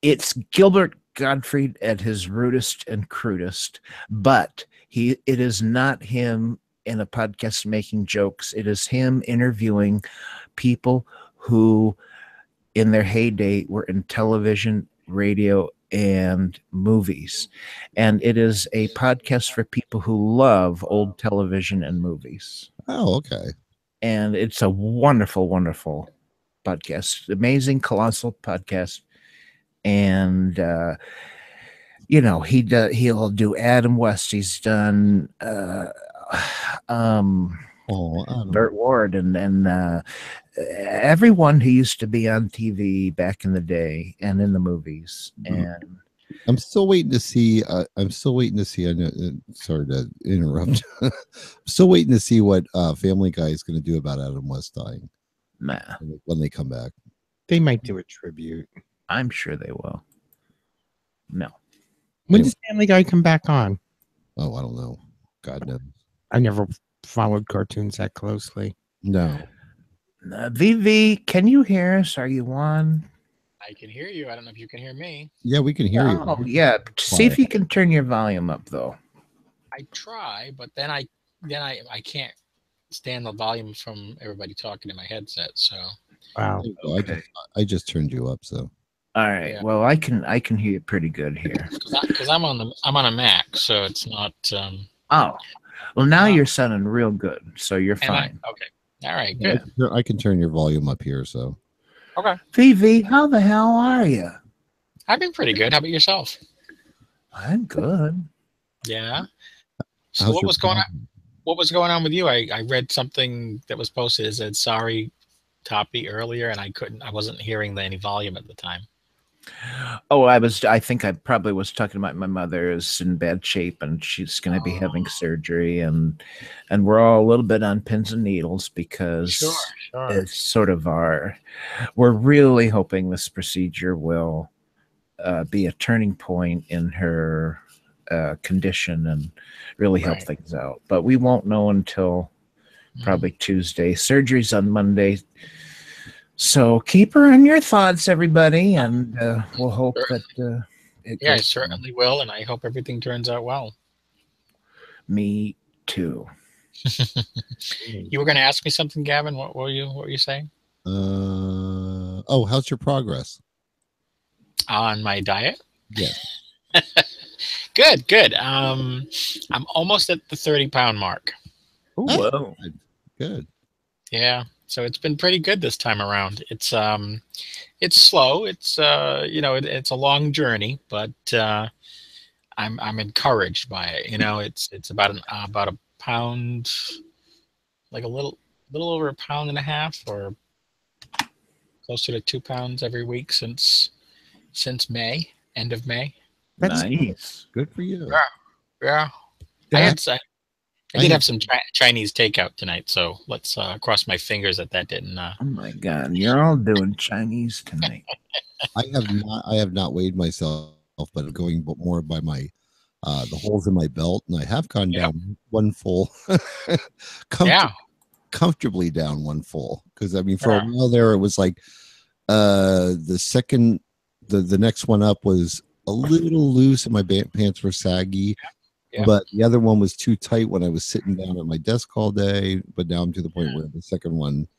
it's Gilbert Gottfried at his rudest and crudest, but it is not him in a podcast making jokes. It is him interviewing people who in their heyday were in television, radio, and movies. And it is a podcast for people who love old television and movies. Oh, okay. And it's a wonderful, wonderful podcast. Amazing, colossal podcast. And he'll do Adam West. He's done Burt Ward and everyone who used to be on TV back in the day and in the movies. And I'm still waiting to see. I know. Sorry to interrupt. I'm still waiting to see what Family Guy is going to do about Adam West dying. Nah, when they come back, they might do a tribute. I'm sure they will. No. When does Family Guy come back on? Oh, I don't know. God knows. I never followed cartoons that closely. No. VV, can you hear us? Are you on? I can hear you. I don't know if you can hear me. Yeah, we can hear you. Oh, yeah. See if you can turn your volume up, though. I try, but then I can't stand the volume from everybody talking in my headset. So. Wow. Okay. I just turned you up. So. All right. Yeah. Well, I can hear you pretty good here. Because I'm on a Mac, so it's not. Oh, well, now you're sounding real good, so you're fine. Okay. All right. Good. I can turn your volume up here. So. Okay. VV, how the hell are you? I've been pretty good. How about yourself? I'm good. Yeah. So what was going on? What was going on with you? I read something that was posted. It said sorry, Toppy earlier, and I wasn't hearing any volume at the time. Oh, I think I probably was talking about my mother is in bad shape and she's going to be having surgery and we're all a little bit on pins and needles because it's sort of we're really hoping this procedure will be a turning point in her condition and really help Right. things out. But we won't know until probably Tuesday. Surgery's on Monday. So keep her in your thoughts, everybody, and we'll hope Sure. that it Yeah, I goes. certainly will, and I hope everything turns out well. Me too. You were going to ask me something, Gavin. What were you saying? Oh, how's your progress? On my diet? Yeah. Good. I'm almost at the 30-pound mark. Ooh, whoa. Good. Yeah, so it's been pretty good this time around. It's slow. It's it's a long journey, but I'm encouraged by it. It's about a pound, like a little over a pound and a half, or closer to 2 pounds every week since May, end of May. That's Nice. Good for you. Yeah. I did have some Chinese takeout tonight, so let's cross my fingers that didn't. Oh my God, you're all doing Chinese tonight. I have not weighed myself, but I'm going more by my the holes in my belt, and I have gone down one full, comfortably down one full. Because I mean, for a while there, it was like the second, the next one up was a little loose, and my pants were saggy. Yeah. But the other one was too tight when I was sitting down at my desk all day. But now I'm to the point where the second one,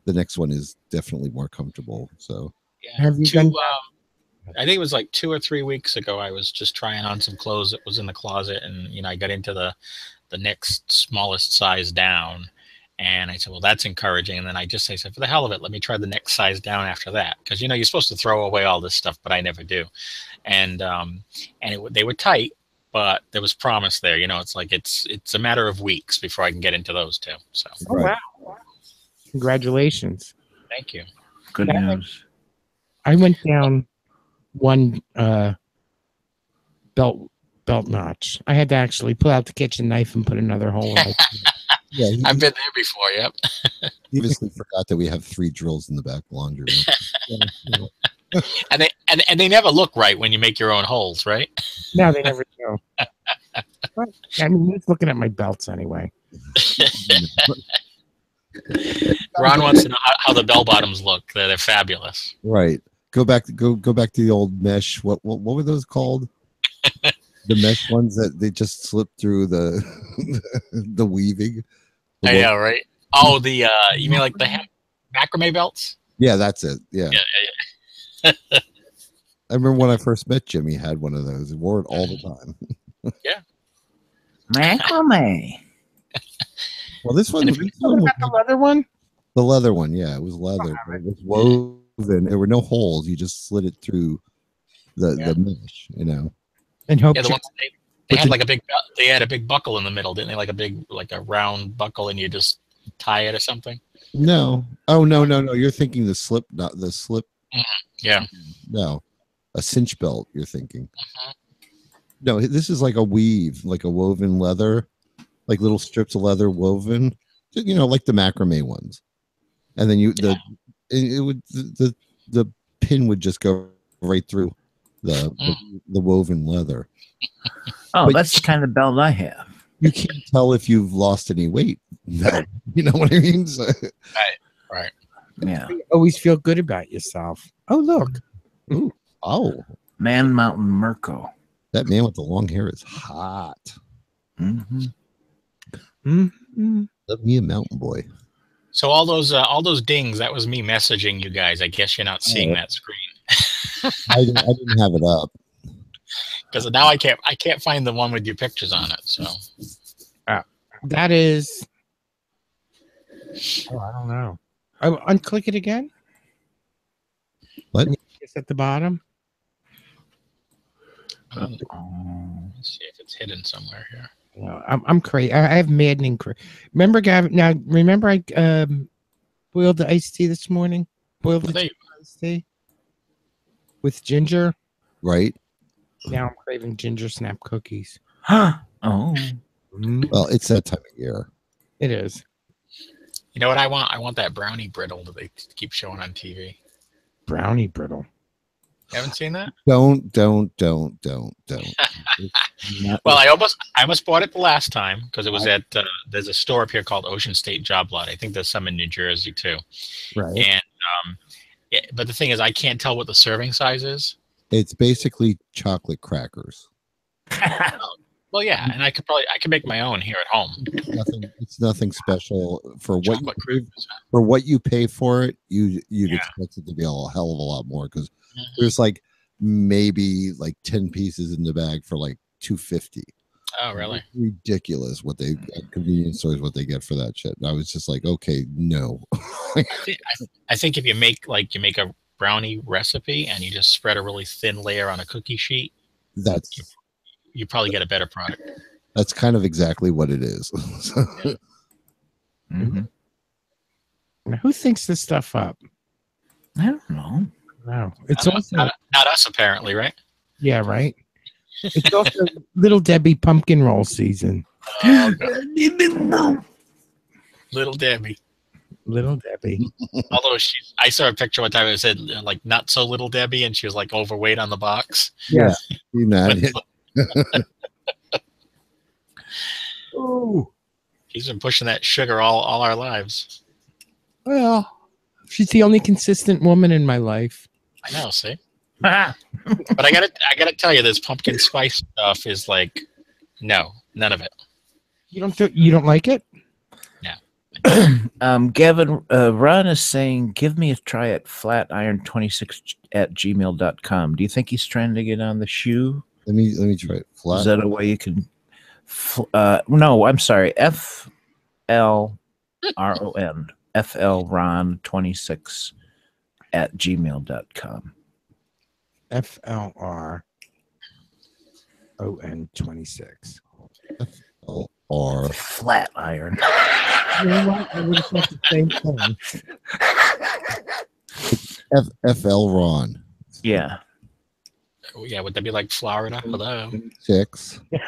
the next one is definitely more comfortable. So, have you done? I think it was like 2 or 3 weeks ago. I was just trying on some clothes that was in the closet, and I got into the next smallest size down, and I said, "Well, that's encouraging." And then I said, "For the hell of it, let me try the next size down after that," because you're supposed to throw away all this stuff, but I never do, and they were tight. But there was promise there, it's like it's a matter of weeks before I can get into those two. So, wow! Congratulations! Thank you. Good news. I went down one belt notch. I had to actually pull out the kitchen knife and put another hole in it. Yeah, I've been there before. Yep. He obviously forgot that we have 3 drills in the back laundry room. and they never look right when you make your own holes, right? No, they never do. I mean, he's looking at my belts anyway. Ron wants to know how the bell bottoms look. They're fabulous. Right. Go back to the old mesh. What were those called? The mesh ones that they just slip through the weaving. I know, right? Oh, the you mean like the macrame belts? Yeah, that's it. Yeah. I remember when I first met Jim, he had one of those. He wore it all the time. Yeah. Macrame. Well, this one. The leather one? The leather one, yeah. It was leather. It was woven. There were no holes. You just slid it through the mesh, And hope the ones they had like a big. They had a big buckle in the middle, didn't they? Like a round buckle, and you just tie it or something. No. Oh no. You're thinking the slip, not the slip. Yeah. No, a cinch belt. You're thinking. No, this is like a weave, like a woven leather, like little strips of leather woven, like the macrame ones. And then the pin would just go right through the woven leather. Oh, but that's the kind of belt I have. You can't tell if you've lost any weight. You know what I mean? So, right. Yeah. You always feel good about yourself. Oh, look. Ooh. Oh. Man Mountain Mirko. That man with the long hair is hot. Mm-hmm. Mm-hmm. Love me a mountain boy. So all those dings, that was me messaging you guys. I guess you're not seeing that screen. I didn't have it up. Because now I can't find the one with your pictures on it. So that is. Oh, I don't know. Unclick it again. What? It's at the bottom. Let's see if it's hidden somewhere here. No, I'm crazy. I have maddening. Remember, Gavin? Now, remember I boiled the iced tea this morning. Boiled the iced tea with ginger. Right. Now I'm craving ginger snap cookies. Huh? Oh. Well, it's that time of year. It is. You know what I want? I want that brownie brittle that they keep showing on TV. Brownie brittle. Haven't seen that? Don't. Well, I almost bought it the last time because it was at there's a store up here called Ocean State Job Lot. I think there's some in New Jersey too. Right. And but the thing is, I can't tell what the serving size is. It's basically chocolate crackers. Well, yeah, and I could make my own here at home. It's nothing special for what you pay for it. You'd expect it to be a hell of a lot more because there's like maybe like 10 pieces in the bag for like $2.50. Oh, really? It's ridiculous what they at convenience stores what they get for that shit. And I was just like, okay, no. I think if you make a brownie recipe and you just spread a really thin layer on a cookie sheet, you probably get a better product. That's kind of exactly what it is. Mm-hmm. Now, who thinks this stuff up? I don't know. Wow. It's Not also not us, apparently, right? yeah, right. It's also Little Debbie pumpkin roll season. Little Debbie. Little Debbie. Although I saw a picture one time it said like not so little Debbie, and she was like overweight on the box. Yeah. You know, Oh. He's been pushing that sugar all our lives. Well, she's the only consistent woman in my life. I know, see? But I gotta tell you, this pumpkin spice stuff is like, no, none of it. You don't like it? No. Gavin, Ron is saying, give me a try at flatiron26@gmail.com. Do you think he's trying to get on the shoe? let me try it. Is that a way you can? No, I'm sorry. FLRON. FLRon26@gmail.com. FLRON26. Or Flatiron. You know what? I would have thought the same thing. FL Ron. Yeah. Oh, yeah, would that be like Florida? Hello. 6. No,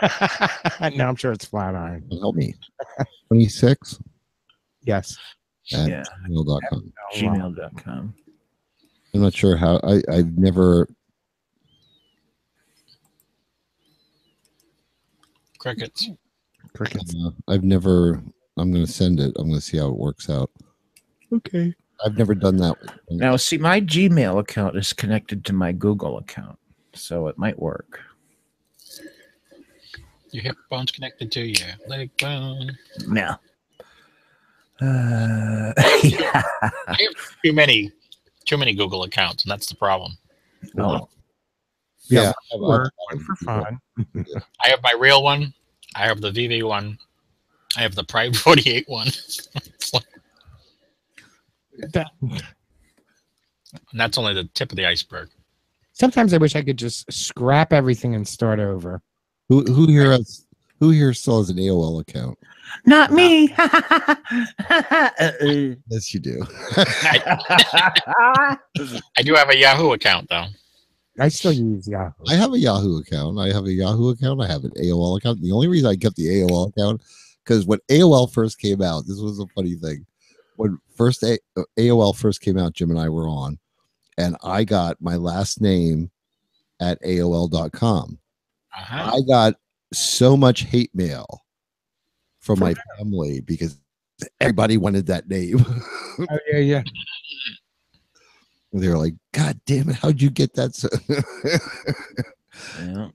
I'm sure it's Flatiron. Help me. 26 Yes. at Yeah. gmail.com. Gmail.com. I'm not sure how I've never Crickets. I'm gonna send it. I'm gonna see how it works out. Okay. I've never done that. Now, see, my Gmail account is connected to my Google account, so it might work. Your hip bone's connected to your leg bone. No. I have too many Google accounts, and that's the problem. Oh. Yeah. One for fun. I have my real one. I have the VV one. I have the Pride 48 one. It's like, That- and that's only the tip of the iceberg. Sometimes I wish I could just scrap everything and start over. Who here still has an AOL account? Not me. Yes, you do. I do have a Yahoo account, though. I still use Yahoo. I have a Yahoo account. I have an AOL account. The only reason I kept the AOL account because when AOL first came out, this was a funny thing. When first AOL first came out, Jim and I were on, and I got my last name at AOL.com. I got so much hate mail from my family because everybody wanted that name. Oh, yeah. They were like, "God damn it! How'd you get that?" Yeah.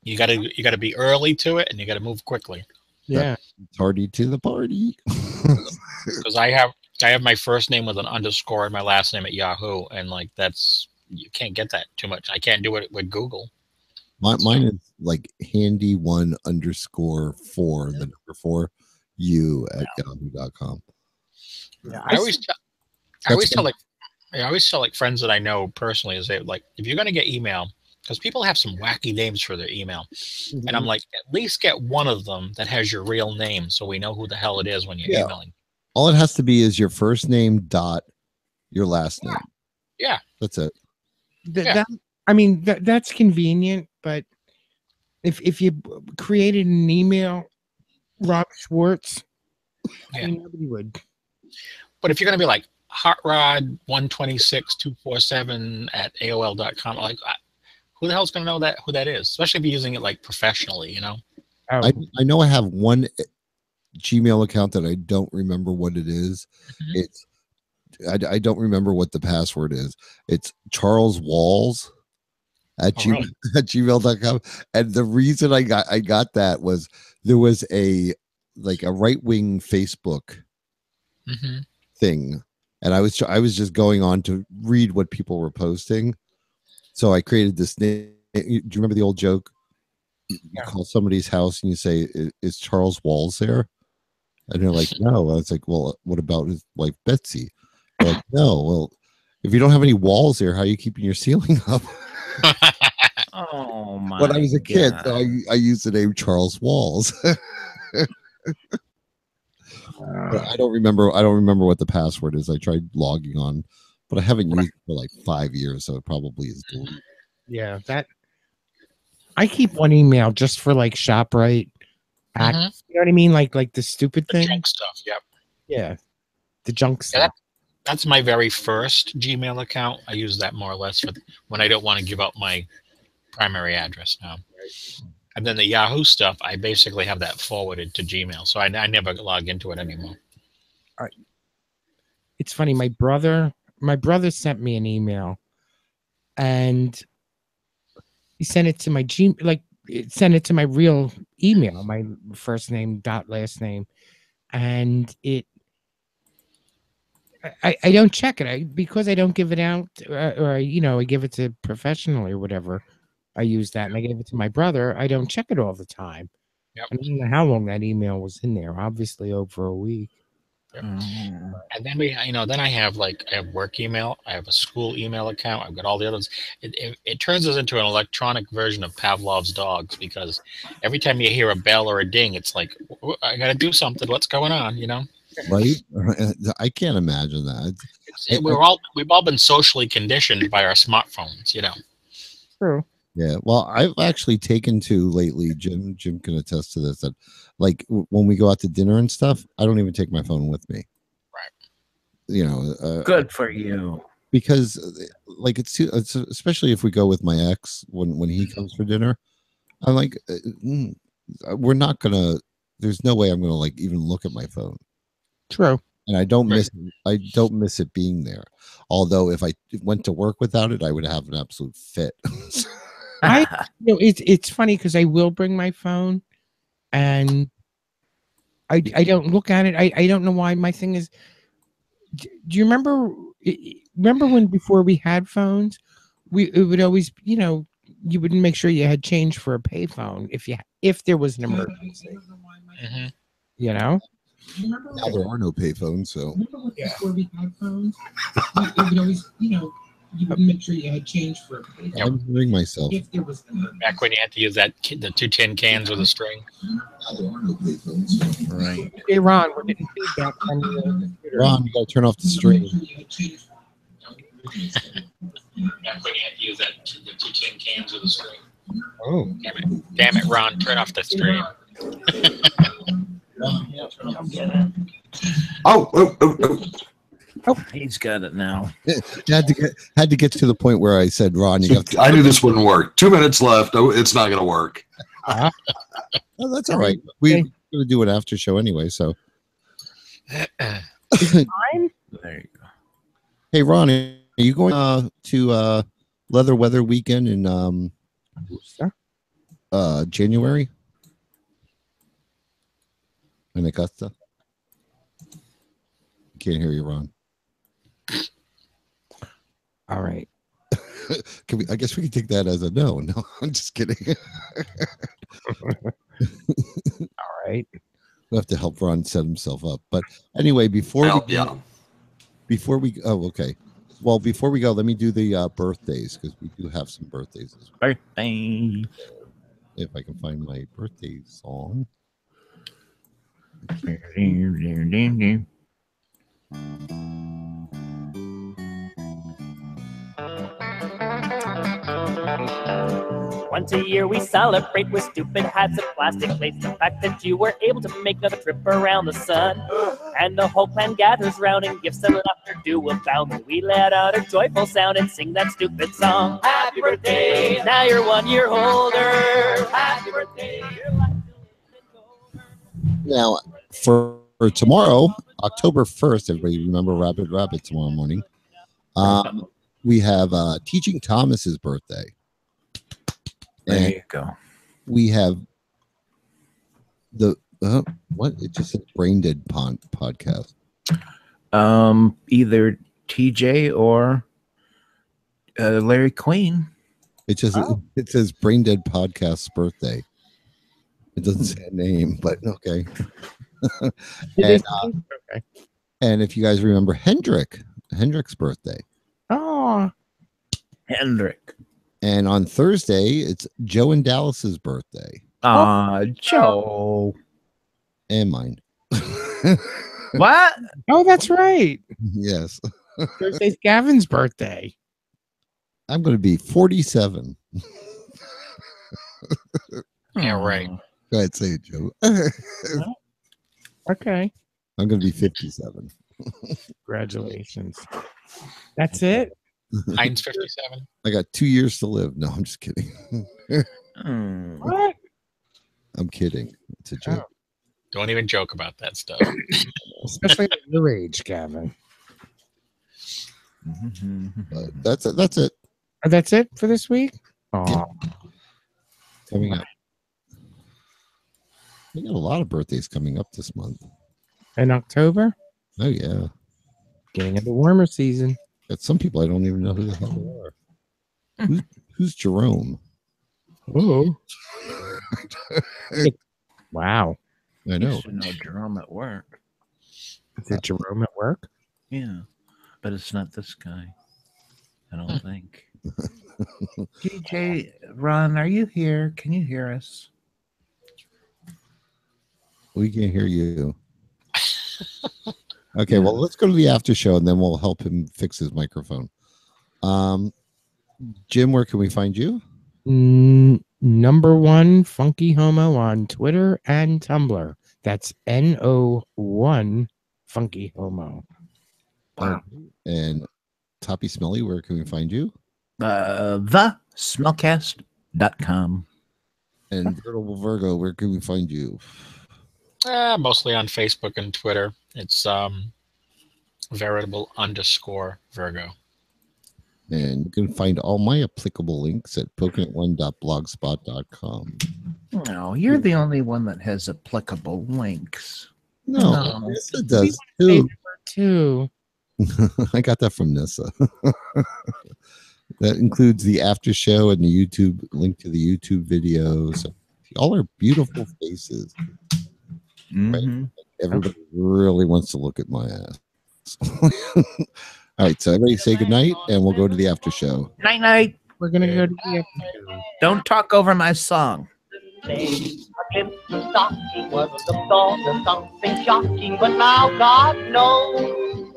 You gotta be early to it, and you gotta move quickly. Yeah. Tardy to the party. Because I have my first name with an underscore and my last name at Yahoo, and like you can't get that too much. I can't do it with Google. Mine is like handy1_4 the number 4 u at yahoo.com. Yeah, I always tell like friends that I know personally is they like if you're gonna get email because people have some wacky names for their email, and I'm like at least get one of them that has your real name so we know who the hell it is when you're emailing. All it has to be is your first name dot your last name. Yeah, that's it. That's convenient, but if you created an email, Rob Schwartz, nobody would. But if you're gonna be like hotrod126247 at AOL.com. Like, who the hell's going to know who that is? Especially if you're using it like professionally, you know? Oh, I know I have one Gmail account that I don't remember what it is. It's I don't remember what the password is. It's Charles Walls at really? at gmail.com. And the reason I got that was there was a right-wing Facebook thing, and I was just going on to read what people were posting. So I created this name. Do you remember the old joke? You call somebody's house and you say, "Is Charles Walls there?" And they're like, "No." I was like, "Well, what about his wife Betsy?" They're like, "No." Well, if you don't have any walls there, how are you keeping your ceiling up? Oh my! When I was a kid, so God. I used the name Charles Walls. But I don't remember what the password is. I tried logging on, but I haven't used it for like 5 years, so it probably is deleted. yeah, that I keep one email just for like ShopRite. You know what I mean? Like the stupid thing. Junk stuff. Yep. Yeah, the junk Yeah, stuff. that's my very first Gmail account. I use that more or less for when I don't want to give out my primary address now. And then the Yahoo stuff, I basically have that forwarded to Gmail, so I never log into it anymore. It's funny. My brother sent me an email, and he sent it to my sent it to my real email, my first name dot last name, and I don't check it because I don't give it out, or I give it to professionally or whatever. I use that, and I gave it to my brother. I don't check it all the time. Yep. I don't know how long that email was in there. Obviously, over a week. Yep. And then then I have work email. I have a school email account. I've got all the others. It turns us into an electronic version of Pavlov's dogs, because every time you hear a bell or a ding, it's like, I got to do something. What's going on? You know? Right? I can't imagine that. We've all been socially conditioned by our smartphones. You know? True. Yeah, well, I've actually taken to lately. Jim can attest to this. That when we go out to dinner and stuff, I don't even take my phone with me. Right. Good for you. Because it's especially if we go with my ex when he comes for dinner, I'm like, we're not gonna. There's no way I'm gonna even look at my phone. True. And I don't miss it being there. Although if I went to work without it, I would have an absolute fit. It's funny because I will bring my phone, and I don't look at it. I don't know why. My thing is, do you remember when before we had phones, it would always you wouldn't make sure you had change for a payphone if there was an emergency. Now there are no payphones, so before we had phones, it would always you wouldn't make sure you had change for a payphone. I'm hearing myself. If there was back when you had to use the 2 tin cans with a string. Right. Hey Ron, we're getting feedback from the computer. Ron, you gotta turn off the stream. Back when you had to use the 2 tin cans with a string. Oh, damn it, Ron! Turn off the stream. Oh, he's got it now. had to get to the point where I said, Ron, you have to. I knew this wouldn't work. 2 minutes left. Oh, it's not going to work. Oh, that's all right. We're going to do an after show anyway. So, There you go. Hey, Ron, are you going to Leather Weather Weekend in January in Augusta? Can't hear you, Ron. all right. I guess we can take that as a no. No, I'm just kidding. All right. We'll have to help Ron set himself up. But anyway, before we go, okay. Well, before we go, let me do the birthdays, because we do have some birthdays this week. Birthday. If I can find my birthday song. Once a year we celebrate with stupid hats and plastic plates. The fact that you were able to make another trip around the sun. And the whole clan gathers round and gifts and laughter do abound. We let out a joyful sound and sing that stupid song. Happy birthday, now you're 1 year older. Happy birthday. Now, for tomorrow, October 1st, everybody remember Rabbit Rabbit tomorrow morning. We have Teaching Thomas's birthday. There And you go. we have the what? It just says Brain Dead podcast. Either TJ or Larry Queen. It just it says Brain Dead podcast's birthday. It doesn't say a name, but okay. And if you guys remember Hendrick's birthday. Oh, Hendrick. And on Thursday, it's Joe and Dallas's birthday. Joe. And mine. What? Oh, that's right. Yes. Thursday's Gavin's birthday. I'm going to be 47. Yeah, right. Go ahead, say it, Joe. Okay. I'm going to be 57. Congratulations. That's it? Heinz 57. I got 2 years to live. No, I'm just kidding. What? I'm kidding. It's a joke. Don't even joke about that stuff. Especially at your age, Gavin. But that's it. That's it. Oh, that's it for this week? Oh. Coming up. We got a lot of birthdays coming up this month. In October? Oh, yeah. Getting into warmer season. Got some people I don't even know who the hell they are. Who's Jerome? Oh. Wow. I know. Used to know Jerome at work. Is it Jerome at work? Yeah, but it's not this guy. I don't think. DJ Ron, are you here? Can you hear us? We can hear you. Okay, well, let's go to the after show and then we'll help him fix his microphone. Jim, where can we find you? Number one Funky Homo on Twitter and Tumblr. That's NO1 Funky Homo. Wow. And Toppy Smelly, where can we find you? The smellcast.com. And Veritable Virgo, where can we find you? Mostly on Facebook and Twitter. It's veritable_Virgo. And you can find all my applicable links at pokinit1.blogspot.com. No, you're the only one that has applicable links. No, Nissa does too. I got that from Nissa. That includes the after show and the YouTube link to the YouTube videos. All our beautiful faces. Mm-hmm. Right? Everybody really wants to look at my ass. All right, so everybody say goodnight, and we'll go to the after show. Night, night. We're going to go to the after show. Don't talk over my song. A glimpse of stocking was the thought of something shocking, but now God knows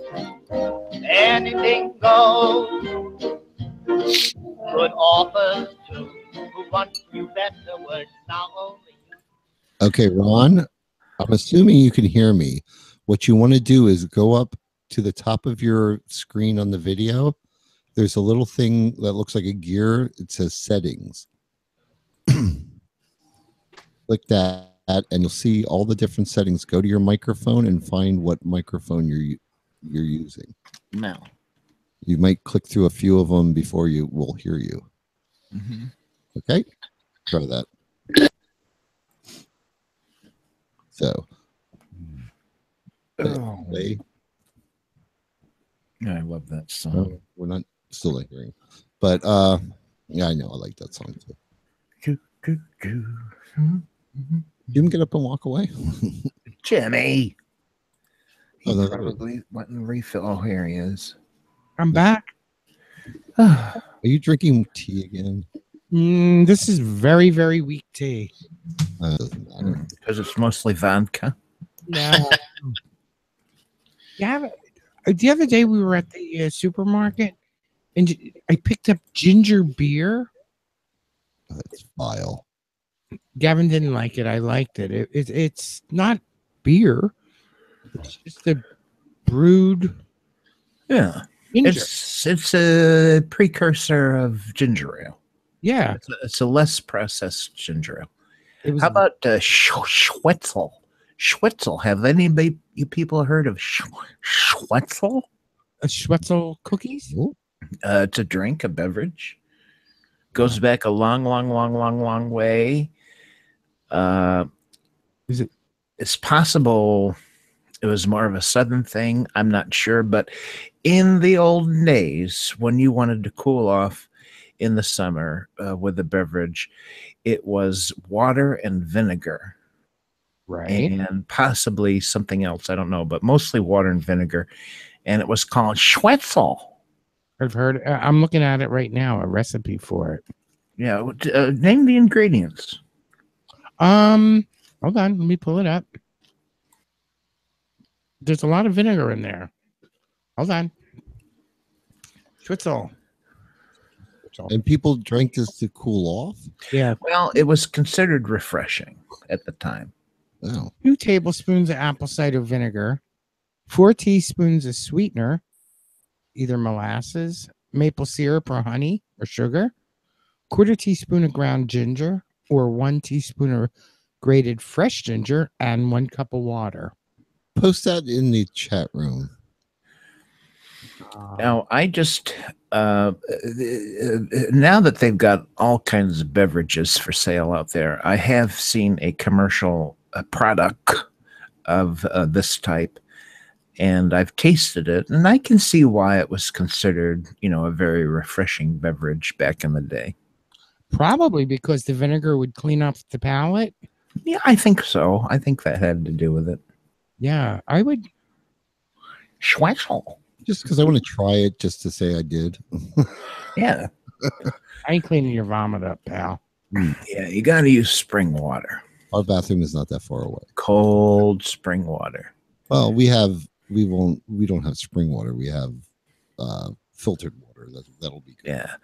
anything goes. Good offers to who want you better words, now only you. Okay, Ron, I'm assuming you can hear me. What you want to do is go up to the top of your screen on the video. There's a little thing that looks like a gear. It says settings. Click that and you'll see all the different settings. Go to your microphone and find what microphone you're using. No. You might click through a few of them before you will hear you. Mm-hmm. Okay? Try that. So. Oh. Anyway, I love that song. we're not still not hearing. But yeah, I know I like that song too. Jim, get up and walk away. Jimmy. He Oh, no, probably went and refill. Oh, here he is. I'm back. Are you drinking tea again? This is very, very weak tea. Doesn't matter. Because it's mostly vodka. No. Yeah. The other day we were at the supermarket and I picked up ginger beer. That's vile. Gavin didn't like it. I liked it. It's not beer. It's just a brewed Yeah. ginger. It's a precursor of ginger ale. Yeah. It's a less processed ginger ale. It was How about Schwetzel? Schwetzel. Have anybody, you people heard of Schwetzel? Schwetzel cookies? It's a drink, a beverage. Goes back a long way. Is it? It's possible it was more of a southern thing. I'm not sure, but in the olden days, when you wanted to cool off in the summer with a beverage, it was water and vinegar. Right. And possibly something else. I don't know, but mostly water and vinegar. And it was called Schwetzel. I've heard. I'm looking at it right now. A recipe for it. Yeah. Name the ingredients. Hold on. Let me pull it up. There's a lot of vinegar in there. Hold on. Schwetzel. And people drank this to cool off? Yeah. Well, it was considered refreshing at the time. Oh. 2 tablespoons of apple cider vinegar, 4 teaspoons of sweetener, either molasses, maple syrup, or honey, or sugar, 1/4 teaspoon of ground ginger, or 1 teaspoon of grated fresh ginger, and 1 cup of water. Post that in the chat room. Now, I just now that they've got all kinds of beverages for sale out there, I have seen a commercial product of this type, and I've tasted it, and I can see why it was considered, a very refreshing beverage back in the day. Probably because the vinegar would clean up the palate. Yeah, I think so. I think that had to do with it. Yeah, I would. Schwetzel. Just because I want to try it, just to say I did. Yeah. I ain't cleaning your vomit up, pal. Yeah, you got to use spring water. Our bathroom is not that far away. Cold spring water. Well, we don't have spring water. We have filtered water. That'll be good. Yeah.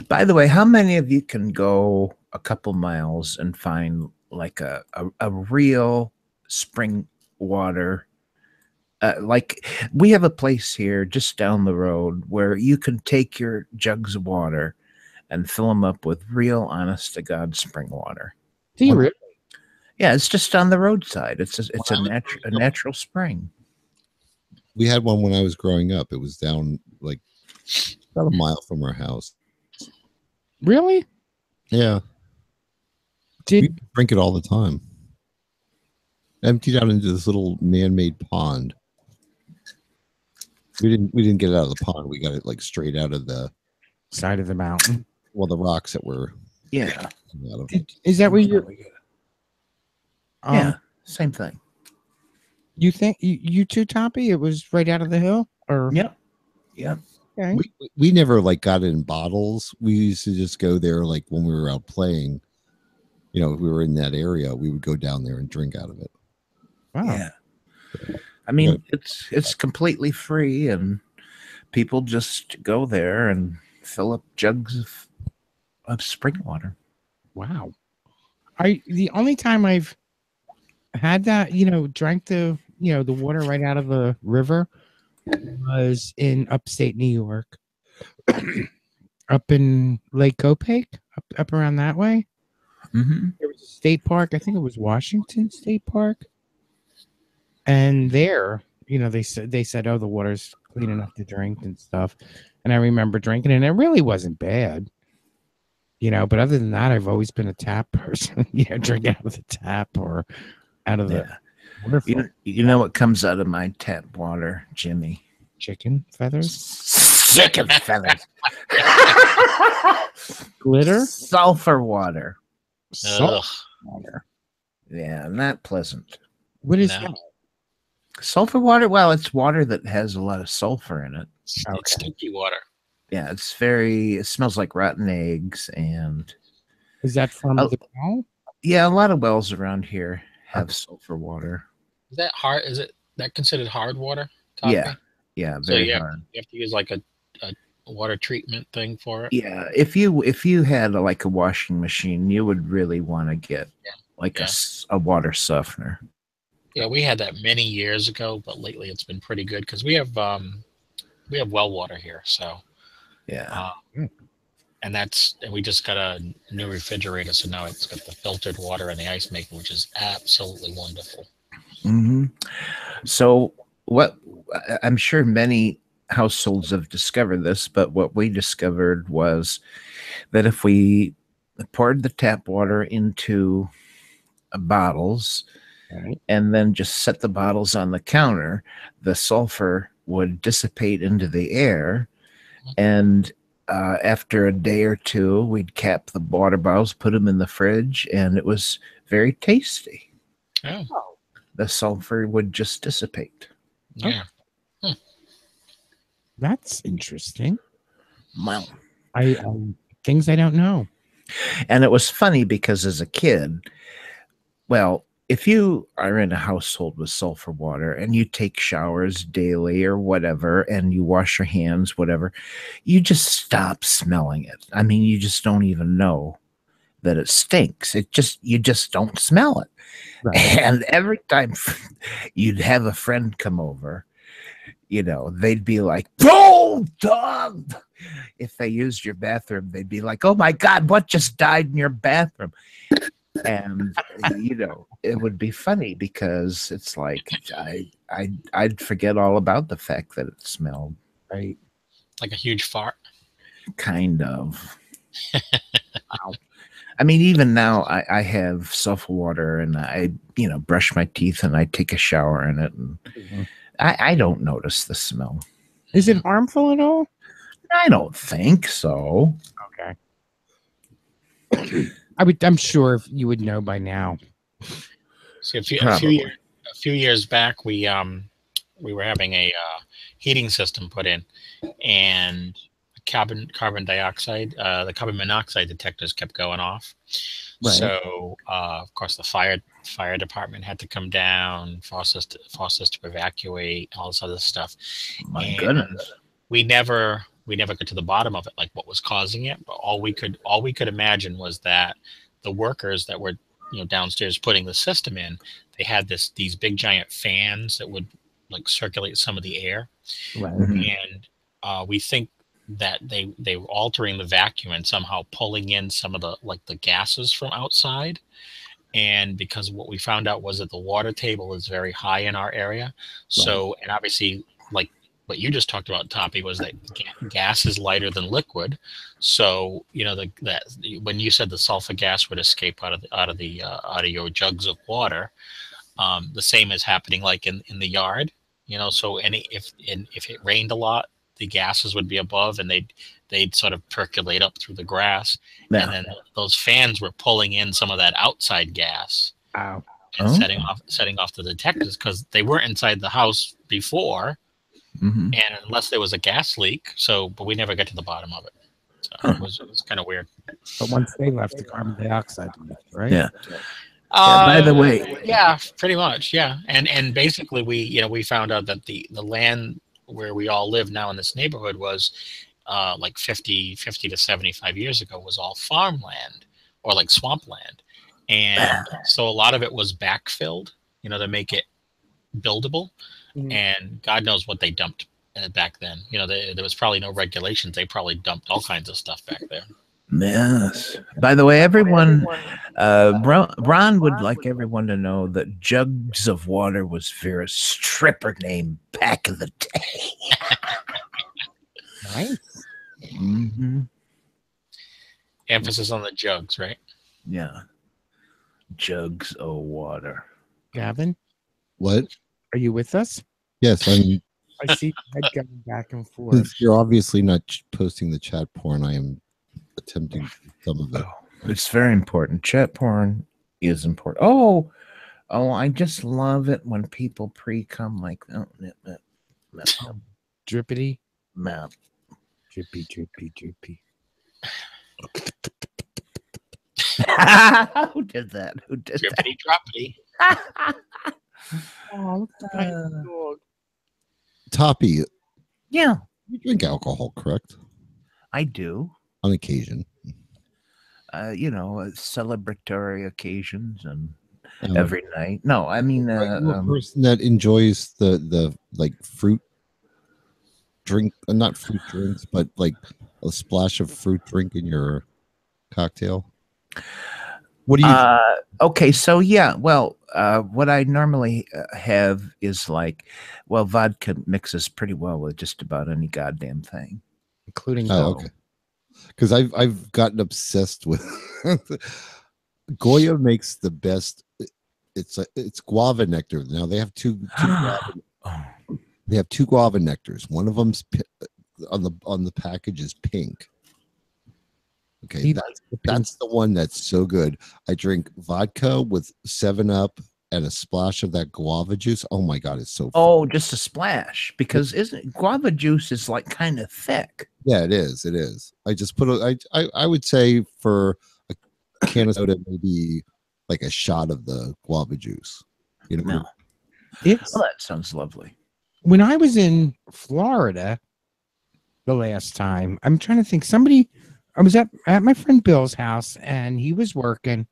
By the way, how many of you can go a couple miles and find like a real spring water? Like we have a place here just down the road where you can take your jugs of water and fill them up with real honest to God spring water. Do you really? Yeah, it's just on the roadside. It's a natural spring. We had one when I was growing up. It was down like about a mile from our house. Really? Yeah. We drink it all the time. Emptied out into this little man-made pond. We didn't get it out of the pond. We got it like straight out of the side of the mountain. Well, the rocks that were Is that where you're? Yeah, same thing. You think you too, Toppy? It was right out of the hill, or yep. Okay. We never like got it in bottles. We used to just go there like when we were out playing. If we were in that area, we would go down there and drink out of it. Wow. Yeah. I mean, it's completely free, and people just go there and fill up jugs of spring water. Wow. The only time I've had that, drank the water right out of the river was in upstate New York. Up in Lake Copac, up around that way. Mm-hmm. There was a state park. I think it was Washington State Park. And there, they said, oh, the water's clean enough to drink and stuff. And I remember drinking it, and it really wasn't bad. But other than that, I've always been a tap person. Drink out of the tap or out of the waterfall. You know what comes out of my tap water, Jimmy? Chicken feathers? Chicken feathers. Glitter? Sulfur water. Sulfur water. Yeah, not pleasant. What is that? Sulfur water? Well, it's water that has a lot of sulfur in it. It's stinky water. Yeah, it smells like rotten eggs. And is that from the well? Yeah, a lot of wells around here have sulfur water. Is that hard? Is it that considered hard water? Toppy? Yeah, very so hard. You have to use like a water treatment thing for it. Yeah, if you had like a washing machine, you would really want to get like a water softener. Yeah, we had that many years ago, but lately it's been pretty good because we have well water here. So Yeah. and we just got a new refrigerator, so now it's got the filtered water and the ice maker, which is absolutely wonderful. Mm-hmm. So I'm sure many households have discovered this, but what we discovered was that if we poured the tap water into bottles and then just set the bottles on the counter, the sulfur would dissipate into the air. And after a day or two, we'd cap the water bottles, put them in the fridge, and it was very tasty. Oh. The sulfur would just dissipate. Yeah. That's interesting. Wow. I things I don't know. And it was funny because as a kid, well, if you are in a household with sulfur water and you take showers daily or whatever, and you wash your hands, whatever, you just stop smelling it. I mean, you just don't even know that it stinks. You just don't smell it. Right. And every time you'd have a friend come over, they'd be like, "Oh, dog!" If they used your bathroom, they'd be like, "Oh my God, what just died in your bathroom?" And it would be funny because it's like I'd forget all about the fact that it smelled right, like a huge fart. Kind of. Wow. I mean, even now I have sulfur water and I brush my teeth and I take a shower in it, and I don't notice the smell. Is it harmful at all? I don't think so. Okay. I'm sure you would know by now. See, a few years back, we were having a heating system put in, and the carbon monoxide detectors kept going off. Right. So of course the fire department had to come down, force us to evacuate, all this other stuff. My goodness. We never got to the bottom of it, like what was causing it. But all we could imagine was that the workers that were downstairs putting the system in, they had these big giant fans that would like circulate some of the air. Right. And we think that they were altering the vacuum and somehow pulling in some of the gases from outside. And because what we found out was that the water table is very high in our area. So, and obviously, like what you just talked about, Toppy, was that gas is lighter than liquid. So, when you said the sulfur gas would escape out of your jugs of water, the same is happening like in the yard. So if it rained a lot, the gases would be above, and they'd sort of percolate up through the grass, and then those fans were pulling in some of that outside gas. Wow. And setting off the detectors, because they weren't inside the house before, and unless there was a gas leak. But we never got to the bottom of it. So it was kind of weird. But once they left, the carbon dioxide left, right? Yeah. By the way, yeah, pretty much, yeah. And basically, we found out that the land where we all live now in this neighborhood was like 50 to 75 years ago was all farmland or like swampland. And so a lot of it was backfilled, to make it buildable. And God knows what they dumped back then. There was probably no regulations. They probably dumped all kinds of stuff back there. Yes. By the way, everyone, Ron would like everyone to know that Jugs of Water was Vera's stripper name back in the day. Nice. Emphasis on the jugs, right? Yeah. Jugs of water. Gavin? What? Are you with us? Yes, I'm. I see your head going back and forth. You're obviously not posting the chat porn. I am attempting some of it. It's very important. Chat porn is important. Oh, I just love it when people pre-cum like drippity. Map. Drippy, drippy, drippy. Who did that? Drippity, droppity. Oh, look at that dog. Toppy. Yeah. You drink alcohol, correct? I do. On occasion. Celebratory occasions and Oh. every night. No, I mean, Are you a person that enjoys the like fruit drink, not fruit drinks, but like a splash of fruit drink in your cocktail? What do you? Okay, so yeah, well, what I normally have is like, well, vodka mixes pretty well with just about any goddamn thing, including. Oh, okay. Because I've gotten obsessed with Goya makes the best. It's guava nectar. Now they have two guava, they have two guava nectars. One of them's on the package is pink. Okay, that's the one that's so good. I drink vodka with 7-Up and a splash of that guava juice. Oh my god, it's so Oh, just a splash, because isn't guava juice is like kind of thick. Yeah, it is. It is. I just put I would say for a can of soda, maybe like a shot of the guava juice. You know, No. It's Well, that sounds lovely. when I was in Florida the last time. I'm trying to think. I was at my friend Bill's house and he was working,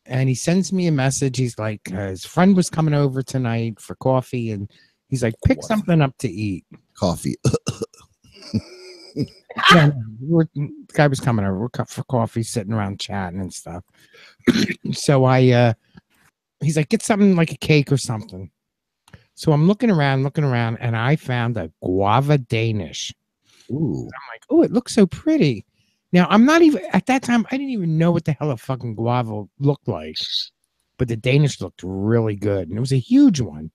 and he sends me a message. He's like, his friend was coming over tonight for coffee, and he's like, pick something up to eat. Coffee. Yeah, the guy was coming over. We're for coffee, sitting around chatting and stuff. So he's like, get something like a cake or something. So I'm looking around, and I found a guava Danish. Ooh. I'm like, oh, it looks so pretty. Now, I'm not even, at that time, I didn't even know what the hell a fucking guava looked like. But the Danish looked really good. And it was a huge one.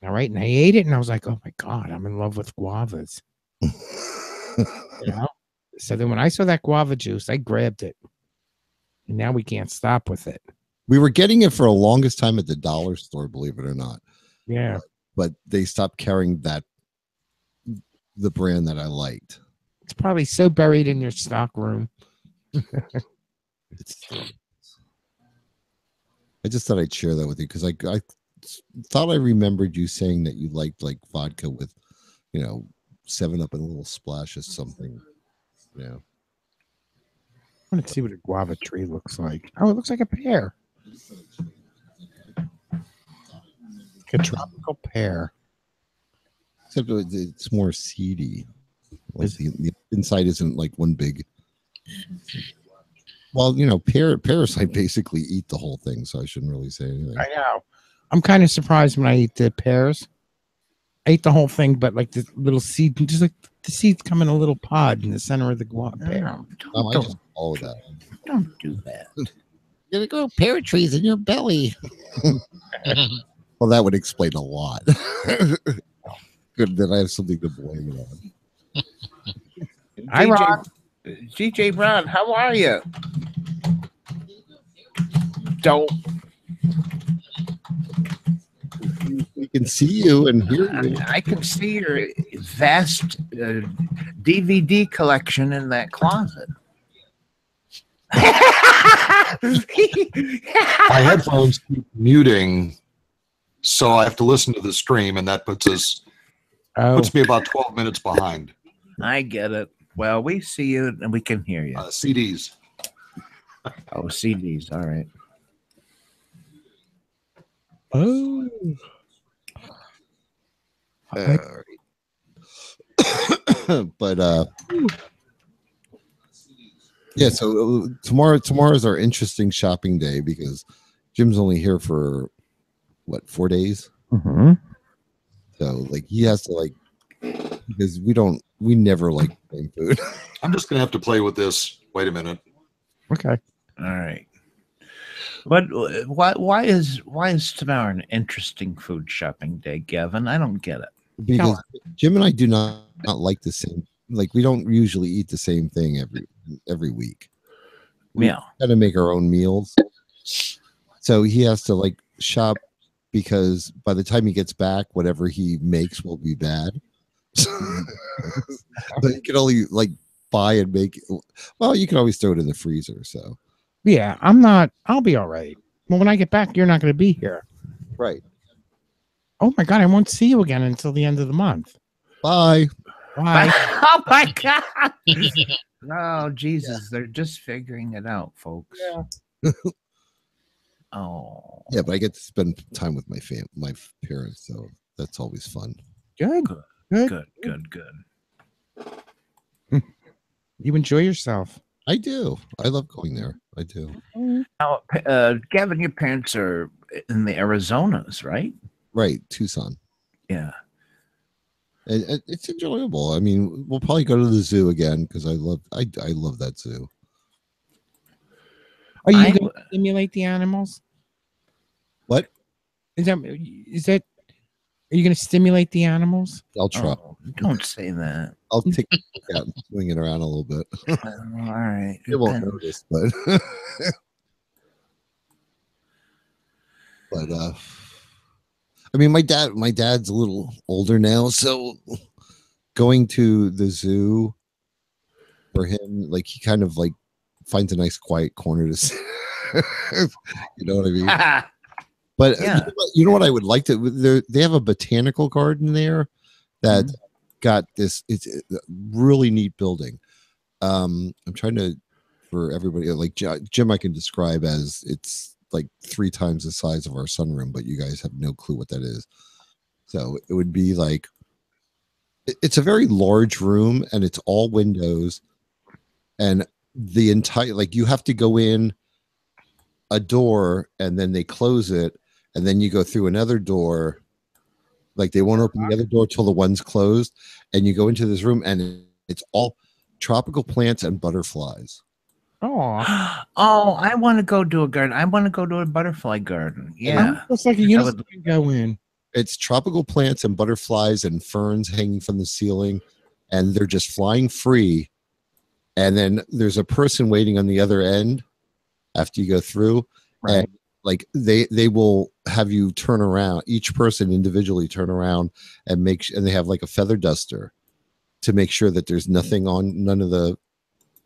All right. And I ate it, and I was like, oh my God, I'm in love with guavas. So then when I saw that guava juice, I grabbed it. And now we can't stop with it. We were getting it for the longest time at the dollar store, believe it or not. Yeah. But they stopped carrying the brand that I liked. It's probably so buried in your stock room. I just thought I'd share that with you because I thought I remembered you saying that you liked like vodka with, 7-Up and a little splash of something. Yeah. I want to see what a guava tree looks like. Oh, it looks like a pear. Like a tropical pear. Except it's more seedy. Like the inside isn't like one big. Well, parasite basically eat the whole thing, so I shouldn't really say anything. I know. I'm kind of surprised when I eat the pears. I ate the whole thing, but like the little seed, just like the seeds come in a little pod in the center of the guava pear. I just follow that. Don't do that. You're gonna grow pear trees in your belly. Well, that would explain a lot. Good that I have something to blame it on. Hi, Ron. DJ Ron, how are you? Don't. We can see you and hear you. I can see your vast DVD collection in that closet. My headphones keep muting, so I have to listen to the stream, and that puts me about 12 minutes behind. I get it. Well, we see you and we can hear you. CDs. Oh, CDs. All right. Oh. But yeah, so tomorrow's our interesting shopping day because Jim's only here for what, 4 days? Mm-hmm. So like he has to because we never like same food. I'm just gonna have to play with this. Wait a minute. Okay. All right. But why is tomorrow an interesting food shopping day, Gavin? I don't get it. Because Jim and I do not like the same. Like we don't usually eat the same thing every week. We got to make our own meals. So he has to shop because by the time he gets back, whatever he makes will be bad. But you can only buy and make. Well, you can always throw it in the freezer. So yeah, I'll be all right. Well, when I get back, you're not going to be here. Right. Oh my God, I won't see you again until the end of the month. Bye. Why? Oh my God. Oh, Jesus. They're just figuring it out, folks. Yeah. Oh. Yeah, but I get to spend time with my parents, so that's always fun. Good. Good. Good. You enjoy yourself. I do. I love going there. I do. Now, Gavin, your parents are in the Arizonas, right? Right, Tucson. Yeah. And it's enjoyable. I mean, we'll probably go to the zoo again because I love that zoo. Are you going to stimulate the animals? What? Is that? Are you going to stimulate the animals? I'll try. Oh, don't say that. I'll take it out and swing it around a little bit. All right. It won't notice, but I mean, my dad's a little older now, so going to the zoo for him, like he kind of like finds a nice quiet corner to sit. You know what I mean? But yeah. You know what I would like to? They have a botanical garden there that got this. It's a really neat building. I'm trying to, for everybody, like Jim, I can describe as it's like 3 times the size of our sunroom, but you guys have no clue what that is. So it would be like, it's a very large room and it's all windows, and the entire, like you have to go in a door and then they close it, and then you go through another door. Like they won't open the other door till the one's closed, and you go into this room and it's all tropical plants and butterflies. Oh, I want to go to a garden. I want to go to a butterfly garden. Yeah. Looks like a unicorn can go in. It's tropical plants and butterflies and ferns hanging from the ceiling, and they're just flying free. And then there's a person waiting on the other end after you go through, and like they will have you turn around. Each person individually turn around and and they have like a feather duster to make sure that there's nothing on, none of the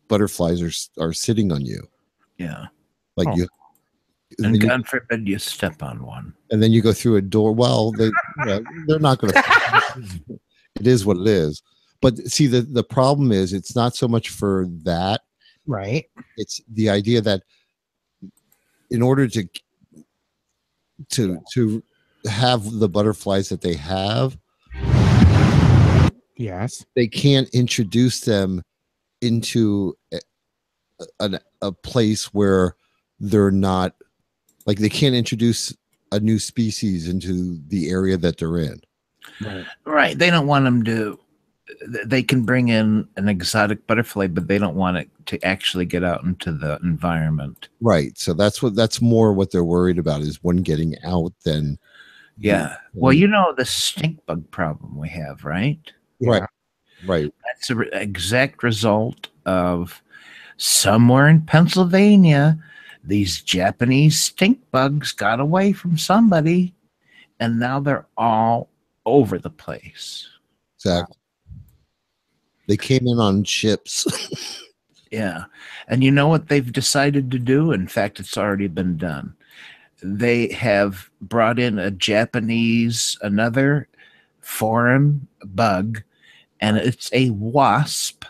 butterflies are sitting on you. Yeah. Like you. And God forbid you step on one. And then you go through a door. Well, they're not going to. It is what it is. But see, the problem is it's not so much for that. Right. It's the idea that in order to have the butterflies that they have, yes, they can't introduce them into a place where they're not, like they can't introduce a new species into the area that they're in. Right. They don't want them to. They can bring in an exotic butterfly, but they don't want it to actually get out into the environment. Right. So that's more what they're worried about, is one getting out than. Yeah. Well, you know the stink bug problem we have, right? Right. Right. That's the exact result of somewhere in Pennsylvania, these Japanese stink bugs got away from somebody, and now they're all over the place. Exactly. They came in on ships. Yeah. And you know what they've decided to do? In fact, it's already been done. They have brought in another foreign bug, and it's a wasp.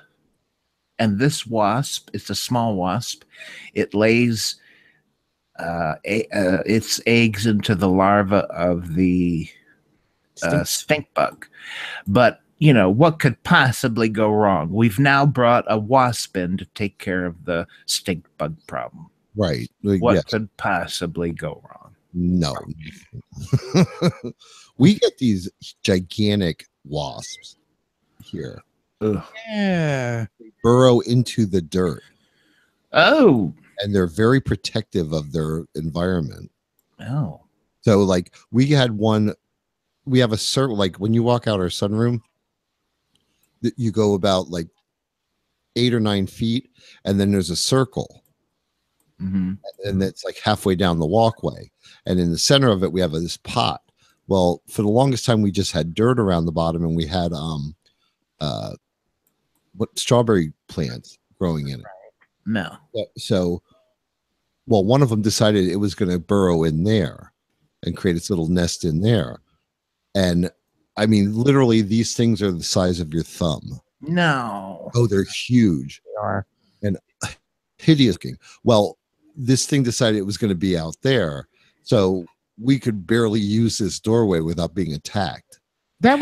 And this wasp, it's a small wasp. It lays its eggs into the larva of the stink bug. But you know, what could possibly go wrong? We've now brought a wasp in to take care of the stink bug problem. Right. What could possibly go wrong? No. We get these gigantic wasps here. Ugh. Yeah. They burrow into the dirt. Oh. And they're very protective of their environment. Oh. So like we have a certain, like when you walk out our sunroom, you go about like 8 or 9 feet, and then there's a circle. Mm-hmm. And it's like halfway down the walkway. And in the center of it, we have this pot. Well, for the longest time, we just had dirt around the bottom, and we had strawberry plants growing in it. No. So, well, one of them decided it was going to burrow in there and create its little nest in there. And I mean, literally, these things are the size of your thumb. No. Oh, they're huge. They are. And hideous looking. Well, this thing decided it was going to be out there, so we could barely use this doorway without being attacked. That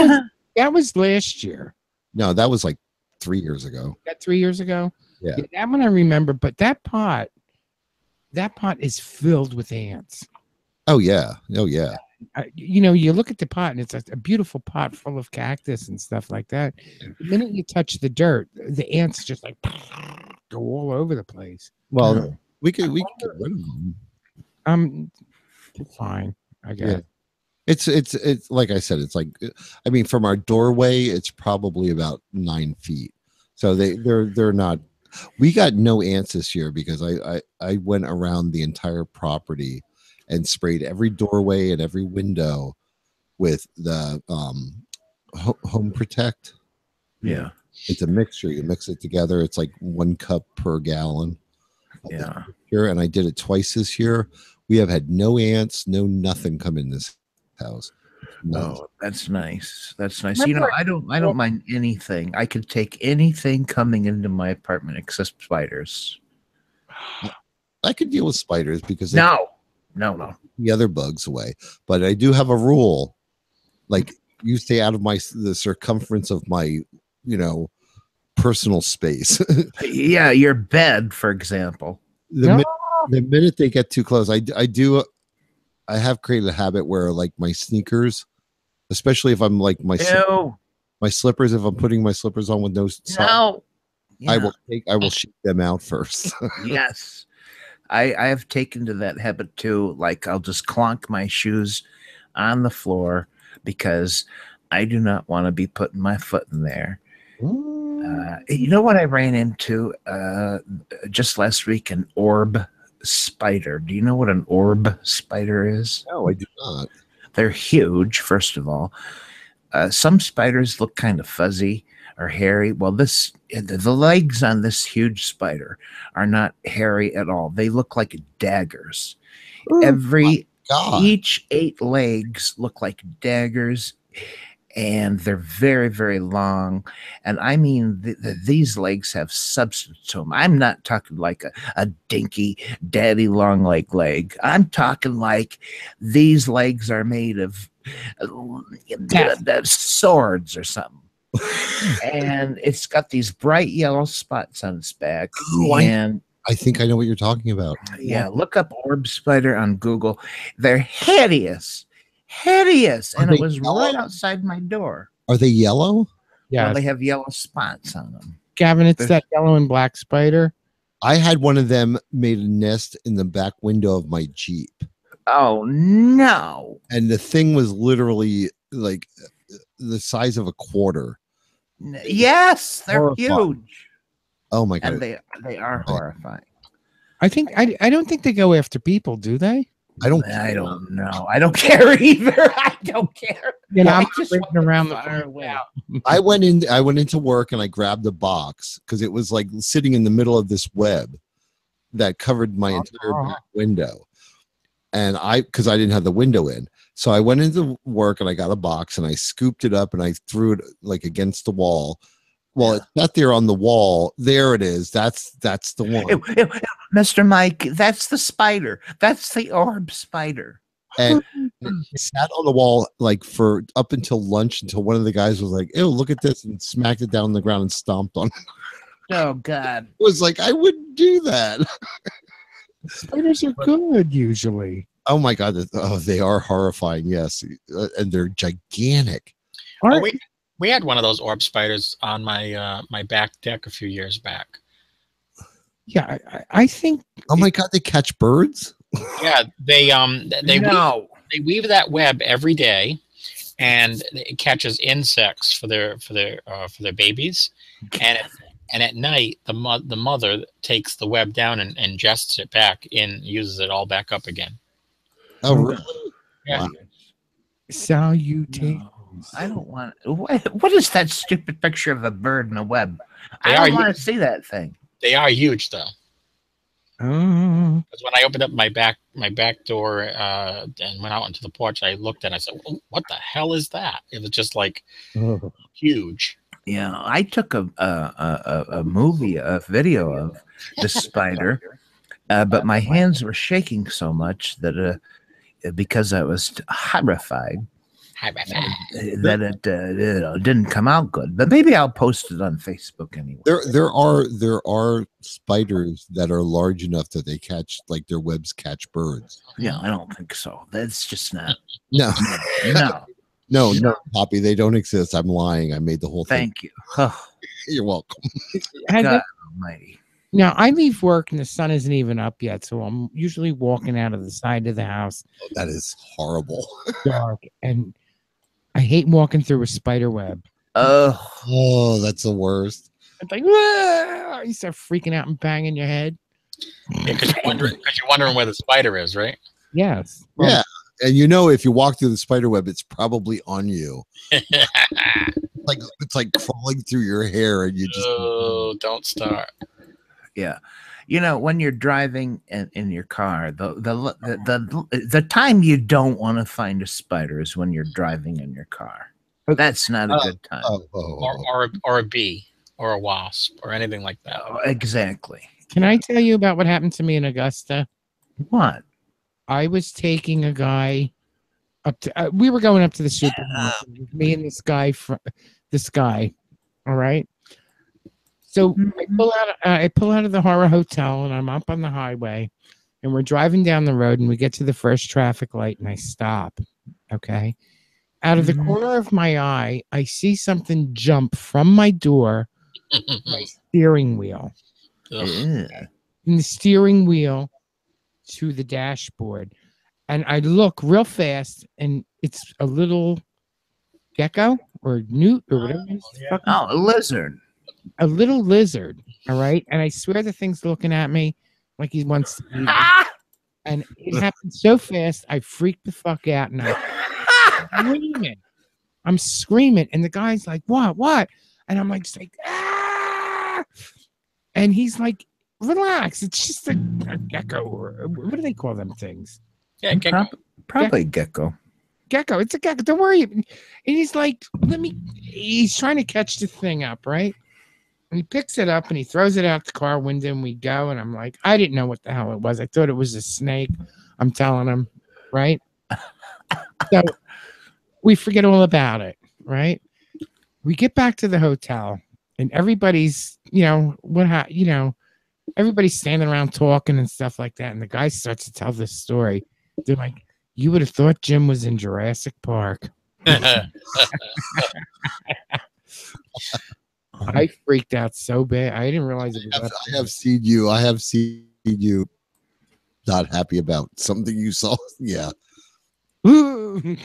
was last year. No, that was like 3 years ago. That 3 years ago. Yeah. That one I remember. But that pot is filled with ants. Oh yeah. Oh yeah. You look at the pot and it's a beautiful pot full of cactus and stuff like that. The minute you touch the dirt, the ants just like go all over the place. Well, we could get rid of them. Fine, I guess. Yeah. It's like I said, it's like, I mean, from our doorway, it's probably about 9 feet. So they're not. We got no ants this year because I went around the entire property and sprayed every doorway and every window with the Home Protect. Yeah. It's a mixture. You mix it together. It's like 1 cup per gallon. Yeah. Here, and I did it twice this year. We have had no ants, no nothing come in this house. Oh, that's nice. That's nice. I don't mind anything. I could take anything coming into my apartment except spiders. I could deal with spiders because No. the other bugs away. But I do have a rule, like you stay out of the circumference of my, personal space. Yeah, your bed, for example. The minute they get too close, I have created a habit where, like, my sneakers, especially if I'm like my slippers, if I'm putting my slippers on with no socks, Yeah. I will shake them out first. Yes. I have taken to that habit too. Like, I'll just clonk my shoes on the floor because I do not want to be putting my foot in there. You know what I ran into just last week? An orb spider. Do you know what an orb spider is? No, I do not. They're huge, first of all. Some spiders look kind of fuzzy or hairy. Well, the legs on this huge spider are not hairy at all. They look like daggers. Each 8 legs look like daggers, and they're very, very long. And I mean, these legs have substance to them. I'm not talking like a dinky, daddy long leg. I'm talking like these legs are made of swords or something. And it's got these bright yellow spots on its back. I think I know what you're talking about. Yeah, look up orb spider on Google. They're hideous. And it was right outside my door. Are they yellow? Yeah, well, they have yellow spots on them. Gavin, it's that yellow and black spider. I had one of them made a nest in the back window of my Jeep. Oh no! And the thing was literally like the size of a quarter. Yes, they're horrifying. Huge. Oh my god! And they are horrifying. I don't think they go after people, do they? I don't know. I don't care either. I don't care. I'm just running around the far away. I went into work and I grabbed a box because it was like sitting in the middle of this web that covered my entire back window. And because I didn't have the window in. So I went into work and I got a box and I scooped it up and I threw it like against the wall. Well, it's not there on the wall. There it is. That's the one. Mr. Mike, that's the spider. That's the orb spider. And it sat on the wall like for up until lunch until one of the guys was like, "Ew, look at this," and smacked it down on the ground and stomped on it. Oh God. It was like, I wouldn't do that. Spiders are good usually. Oh my God. Oh, they are horrifying. Yes. And they're gigantic. We had one of those orb spiders on my my back deck a few years back. Yeah, I think. Oh my God, they catch birds. Yeah, they weave that web every day, and it catches insects for their babies, and at night the mother takes the web down and ingests it back in, uses it all back up again. Oh really? Yeah. Wow. Salutations. I don't want. What is that stupid picture of a bird in a web? I don't want to see that thing. They are huge, though. Oh. Because when I opened up my back door and went out into the porch, I looked and I said, "Oh, what the hell is that?" It was just like huge. Yeah, I took a movie, a video of the spider, but my hands were shaking so much that because I was horrified that it didn't come out good. But maybe I'll post it on Facebook anyway. There are spiders that are large enough that they catch, like their webs catch birds. Yeah, I don't think so. That's just not. No, no, Poppy, they don't exist. I'm lying. I made the whole thing. Thank you. Oh, You're welcome. God Almighty. Now I leave work and the sun isn't even up yet, so I'm usually walking out of the side of the house. Oh, that is horrible. Dark, and I hate walking through a spider web. Oh, that's the worst. It's like, you start freaking out and banging your head. Yeah, because you're wondering where the spider is, right? Yes. Yeah. And you know, if you walk through the spider web, it's probably on you. It's like crawling through your hair, and you just don't start. Yeah, you know, when you're driving in your car, the time you don't want to find a spider is when you're driving in your car. That's not a good time. Or a bee or a wasp or anything like that. Oh, exactly. Can I tell you about what happened to me in Augusta? What? I was taking a guy up to. We were going up to the supermarket. Me and this guy. All right. So I pull out of the horror hotel, and I'm up on the highway, and we're driving down the road, and we get to the first traffic light, and I stop. Okay. Out of the corner of my eye, I see something jump from my door, my steering wheel, from the steering wheel to the dashboard. And I look real fast, and it's a little gecko or newt or whatever it is. Oh, a lizard. A little lizard. All right. And I swear the thing's looking at me like he wants to eat me. And it happened so fast, I freaked the fuck out, and I'm screaming, and the guy's like, what? And I'm like, ah! And he's like, relax, it's just a gecko, or what do they call them things? Yeah, gecko. Probably gecko. Gecko, it's a gecko, don't worry. And he's like, he's trying to catch the thing up, right? And he picks it up and he throws it out the car window, and we go, and I'm like, I didn't know what the hell it was. I thought it was a snake. I'm telling him, right? So we forget all about it, right? We get back to the hotel, and everybody's, everybody's standing around talking and stuff like that. And the guy starts to tell this story. They're like, you would have thought Jim was in Jurassic Park. I freaked out so bad. I didn't realize it was I have seen you not happy about something you saw. Yeah. No,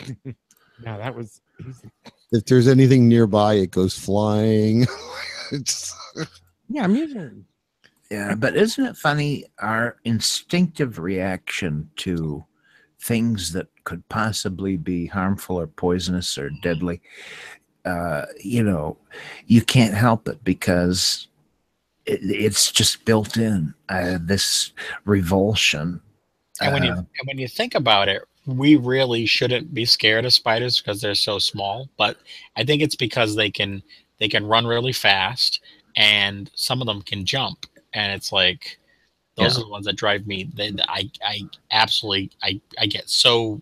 that was easy. If there's anything nearby, it goes flying. Yeah, I'm using. Yeah, but isn't it funny? Our instinctive reaction to things that could possibly be harmful or poisonous or deadly, you can't help it because it's just built in, this revulsion. And when you think about it, we really shouldn't be scared of spiders because they're so small. But I think it's because they can run really fast, and some of them can jump. And it's like those are the ones that drive me. I get so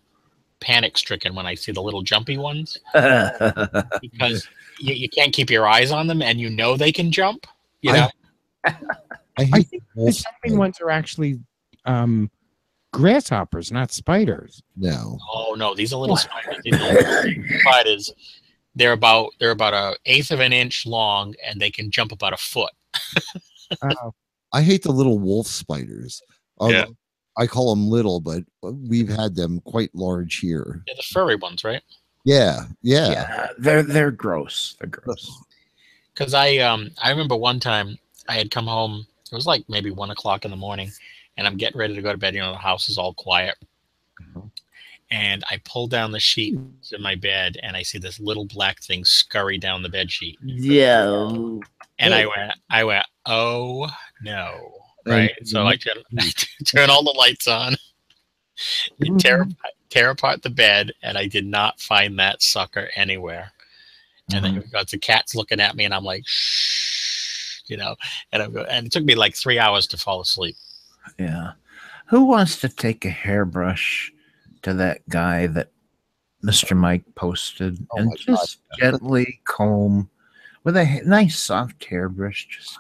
panic stricken when I see the little jumpy ones because you can't keep your eyes on them, and they can jump. I think the jumping ones are actually grasshoppers, not spiders. No. Oh no, these are little spiders. These little spiders. They're about an eighth of an inch long, and they can jump about a foot. I hate the little wolf spiders. Yeah. I call them little, but we've had them quite large here. Yeah, the furry ones, right? Yeah. They're gross. They're gross. Because I remember one time I had come home. It was like maybe 1 o'clock in the morning, and I'm getting ready to go to bed. The house is all quiet. And I pull down the sheets in my bed, and I see this little black thing scurry down the bed sheet. Yeah. And I went, oh no. Right. So I turn all the lights on, tear apart the bed, and I did not find that sucker anywhere. And then got the cat's looking at me, and I'm like, shh, and it took me like 3 hours to fall asleep. Yeah. Who wants to take a hairbrush to that guy that Mr. Mike posted and just gently comb with a nice soft hairbrush, just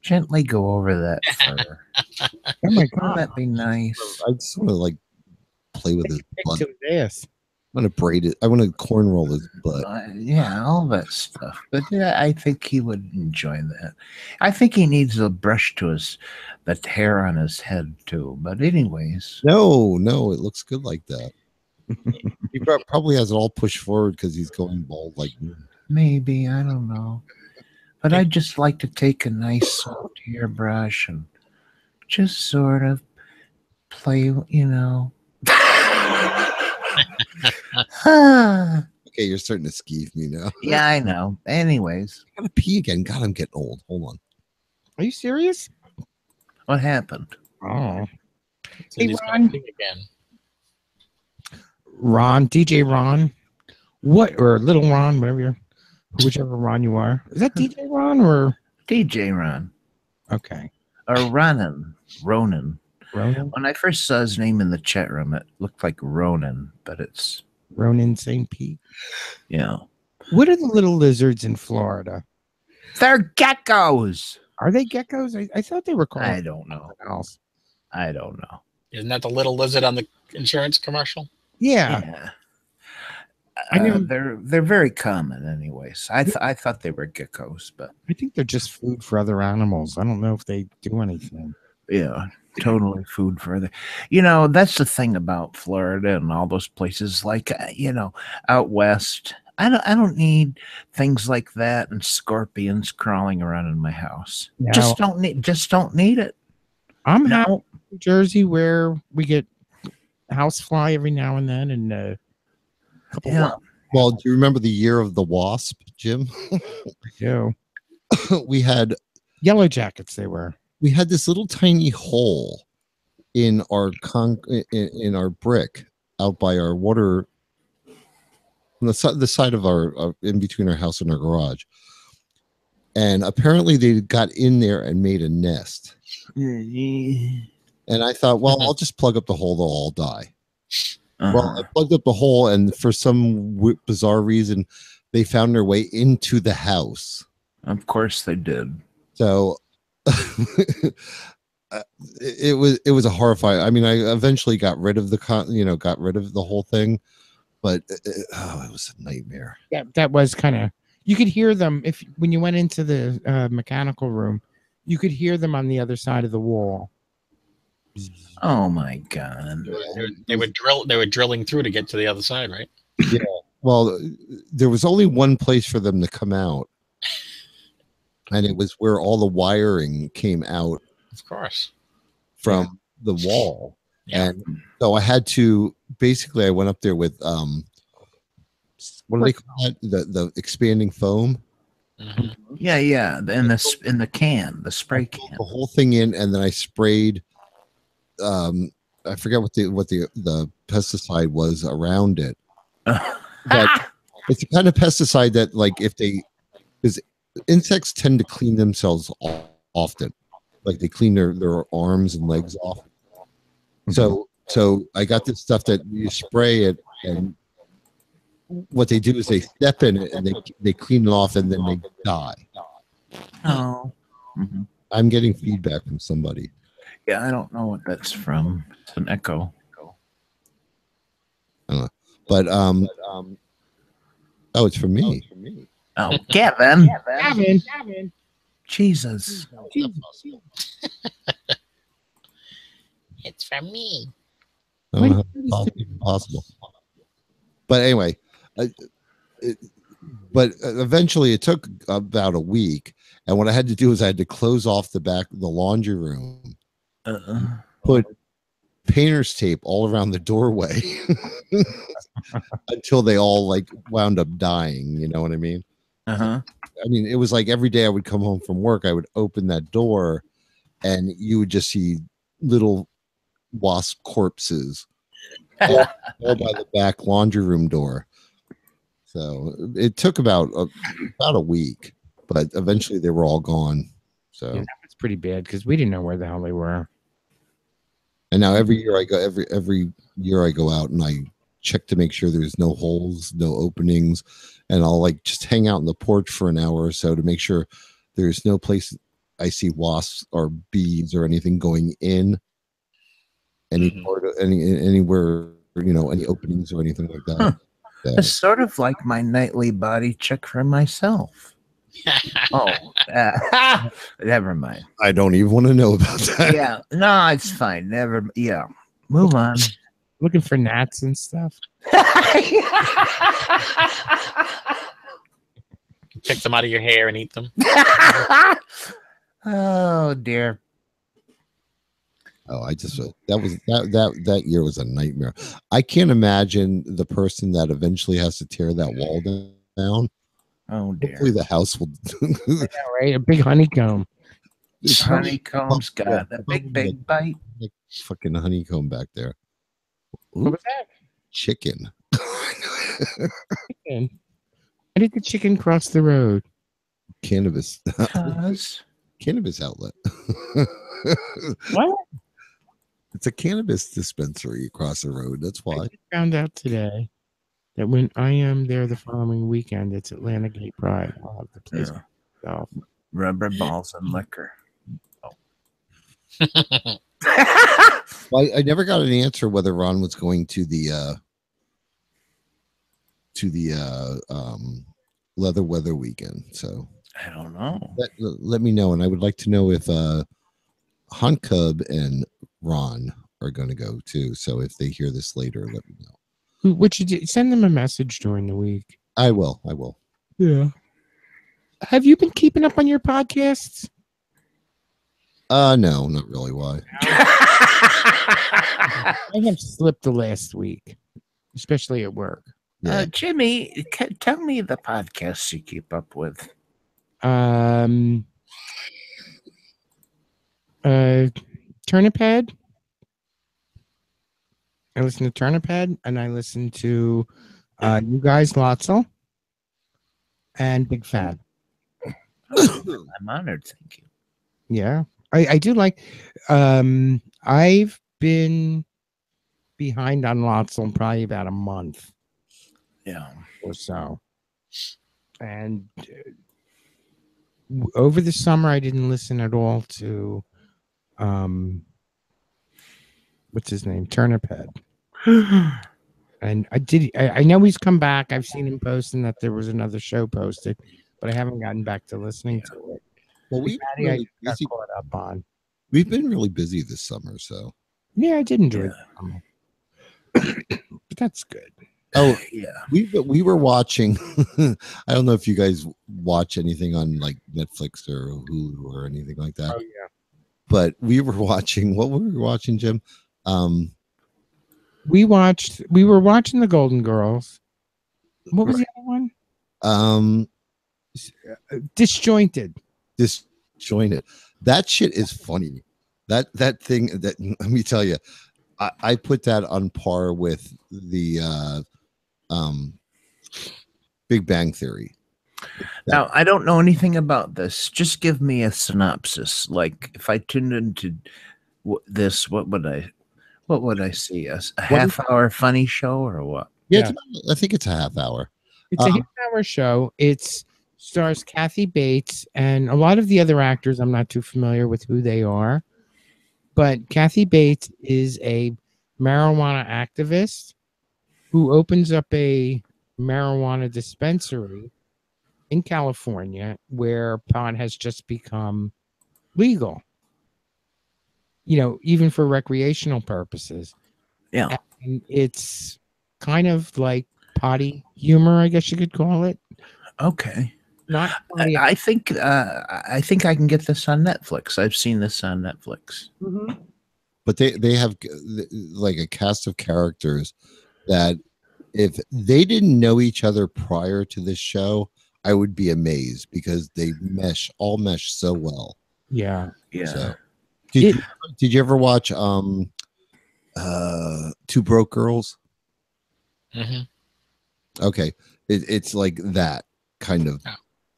gently go over that fur? Oh my God, wouldn't that be nice? I just want to like play with his butt. Yes. I want to braid it. I want to cornroll his butt. Yeah, all that stuff. But yeah, I think he would enjoy that. I think he needs a brush to the hair on his head too. But anyways, no, it looks good like that. He probably has it all pushed forward because he's going bald. Like maybe, I don't know. But I'd just like to take a nice soft hairbrush and just sort of play, Okay, you're starting to skeeve me now. Yeah, I know. Anyways, I gotta pee again. God, I'm getting old. Hold on. Are you serious? What happened? Oh, Hey, Ron. Again. Ron, DJ Ron, or Little Ron, whichever Ron you are. Is that DJ Ron or DJ Ron? Okay. Or Ronan. Ronan. When I first saw his name in the chat room, it looked like Ronan, but it's Ronan St. Pete. Yeah. What are the little lizards in Florida? They're geckos. Are they geckos? I thought they were called. I don't know. I don't know. Isn't that the little lizard on the insurance commercial? Yeah. They're very common, anyways. I thought they were geckos, but I think they're just food for other animals. I don't know if they do anything. Yeah, totally food for other. That's the thing about Florida and all those places, like out west. I don't need things like that and scorpions crawling around in my house. No. Just don't need it. I'm happy in New Jersey where we get housefly every now and then, and a couple. Yeah. Well, do you remember the year of the wasp, Jim? I do. We had yellow jackets. They were. We had this little tiny hole in our in our brick out by our water, on the side of our in between our house and our garage, and apparently they got in there and made a nest. And I thought, well, I'll just plug up the hole; they'll all die. Well, I plugged up the hole, and for some bizarre reason, they found their way into the house. Of course, they did. So it was a horrifying. I mean, I eventually got rid of got rid of the whole thing, but it was a nightmare. Yeah, that was kind of. You could hear them when you went into the mechanical room. You could hear them on the other side of the wall. Oh my God! They were drilling through to get to the other side, right? Yeah. Well, there was only one place for them to come out, and it was where all the wiring came out. Of course. From the wall, yeah. And so I had to I went up there with what do they call it? The expanding foam. Mm-hmm. Yeah, in the can, the spray can. The whole thing in, and then I sprayed. I forget what the pesticide was around it. But it's the kind of pesticide that, like, because insects tend to clean themselves often, like they clean their arms and legs off. So I got this stuff that you spray it, and what they do is they step in it and they clean it off, and then they die. Oh. Mm-hmm. I'm getting feedback from somebody. Yeah, I don't know what that's from. It's an echo. I don't know. But it's from me. Oh, Gavin. Gavin. Jesus. It's from me. I don't know how it's possible. But anyway, eventually it took about a week, and what I had to do is I had to close off the laundry room, put painter's tape all around the doorway until they all like wound up dying. You know what I mean? I mean, it was like every day I would come home from work, I would open that door, and you would just see little wasp corpses all by the back laundry room door. So it took about a week, but eventually they were all gone. So Yeah, that was pretty bad because we didn't know where the hell they were. and now every year I go every year I go out and I check to make sure there's no holes, no openings, and I'll like just hang out on the porch for an hour or so to make sure there's no place I see wasps or bees or anything going in any part of anywhere, any openings or anything like that. Huh. So, It's sort of like my nightly body check for myself. Never mind. I don't even want to know about that. Yeah, no, it's fine. Never. Yeah, move on. Looking for gnats and stuff. Pick them out of your hair and eat them. Oh dear. Oh, I just that year was a nightmare. I can't imagine the person that eventually has to tear that wall down. Oh dear. Hopefully the house will. Yeah, right, a big honeycomb. Honeycomb's got a big bite. Like fucking honeycomb back there. What was that? Chicken. Chicken. Why did the chicken cross the road? Cannabis. Because Cannabis outlet. What? It's a cannabis dispensary across the road. That's why. I found out today that when I am there the following weekend, it's Atlanta Gay Pride. I'll have the place myself. rubber balls and liquor. Well, I never got an answer whether Ron was going to the leather weather weekend. So I don't know. Let me know, and I would like to know if Hunt Cub and Ron are going to go too. So if they hear this later, let me know. Would you send them a message during the week? I will. Yeah. Have you been keeping up on your podcasts? No, not really. Why? I have slipped the last week, especially at work. Yeah. Jimmy, tell me the podcasts you keep up with. Turnip Head. I listen to Turnip Head, and I listen to you guys, Lotzel, and Big Fat. I'm honored. Thank you. Yeah, I do like. I've been behind on Lotzel probably about a month. Yeah, or so, and over the summer I didn't listen at all to what's his name, Turnip Head. And I know he's come back. I've seen him posting that there was another show posted, but I haven't gotten back to listening to it. Well, I got caught up on. We've been really busy this summer, so Yeah, I did enjoy it. But that's good. Oh yeah, we were watching. I don't know if you guys watch anything on like Netflix or Hulu or anything like that. Oh yeah. But we were watching. What were we watching, Jim? We were watching The Golden Girls. What was the other one? Disjointed. Disjointed. That shit is funny. That thing. That let me tell you, I put that on par with the Big Bang Theory. Now, I don't know anything about this. Just give me a synopsis. Like, if I tuned into this, what would I see? A half-hour funny show or what? Yeah, I think it's a half hour. It's a half-hour show. It stars Kathy Bates and a lot of the other actors. I'm not too familiar with who they are, but Kathy Bates is a marijuana activist who opens up a marijuana dispensary in California where pot has just become legal, even for recreational purposes. Yeah. And it's kind of like potty humor, I guess you could call it. Okay. Not potty. I think I can get this on Netflix. I've seen this on Netflix. Mm-hmm. But they have like a cast of characters that if they didn't know each other prior to this show, I would be amazed because they all mesh so well. Yeah. Yeah. So, Did you ever watch Two Broke Girls? Mm-hmm. Okay, it's like that kind of.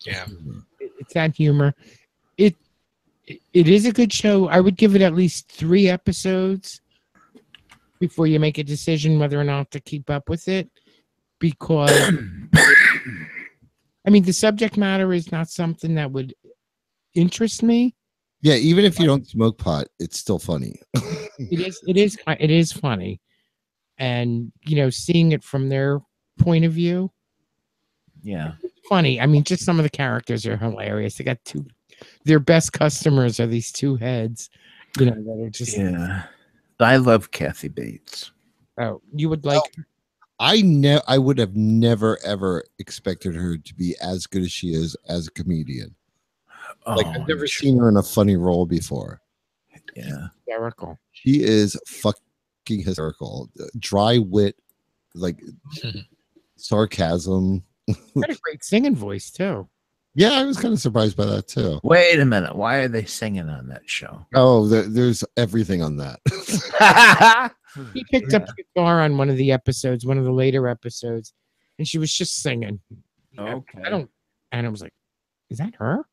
Yeah, it's that humor. It is a good show. I would give it at least 3 episodes before you make a decision whether or not to keep up with it, because I mean the subject matter is not something that would interest me. Yeah, even if you don't smoke pot, it's still funny. It is funny, and seeing it from their point of view, Yeah. funny. I mean, just some of the characters are hilarious. They got their best customers are these 2 heads, that are just. Yeah. I love Kathy Bates. Oh, you would like. I would have never ever expected her to be as good as she is as a comedian. Like I've never seen her in a funny role before. Yeah. Hysterical. She is fucking hysterical. Dry wit, like sarcasm. Got a great singing voice too. Yeah, I was kind of surprised by that too. Wait a minute. Why are they singing on that show? Oh, there's everything on that. He picked up the guitar on one of the episodes, one of the later episodes, and she was just singing. Okay. And I was like, is that her?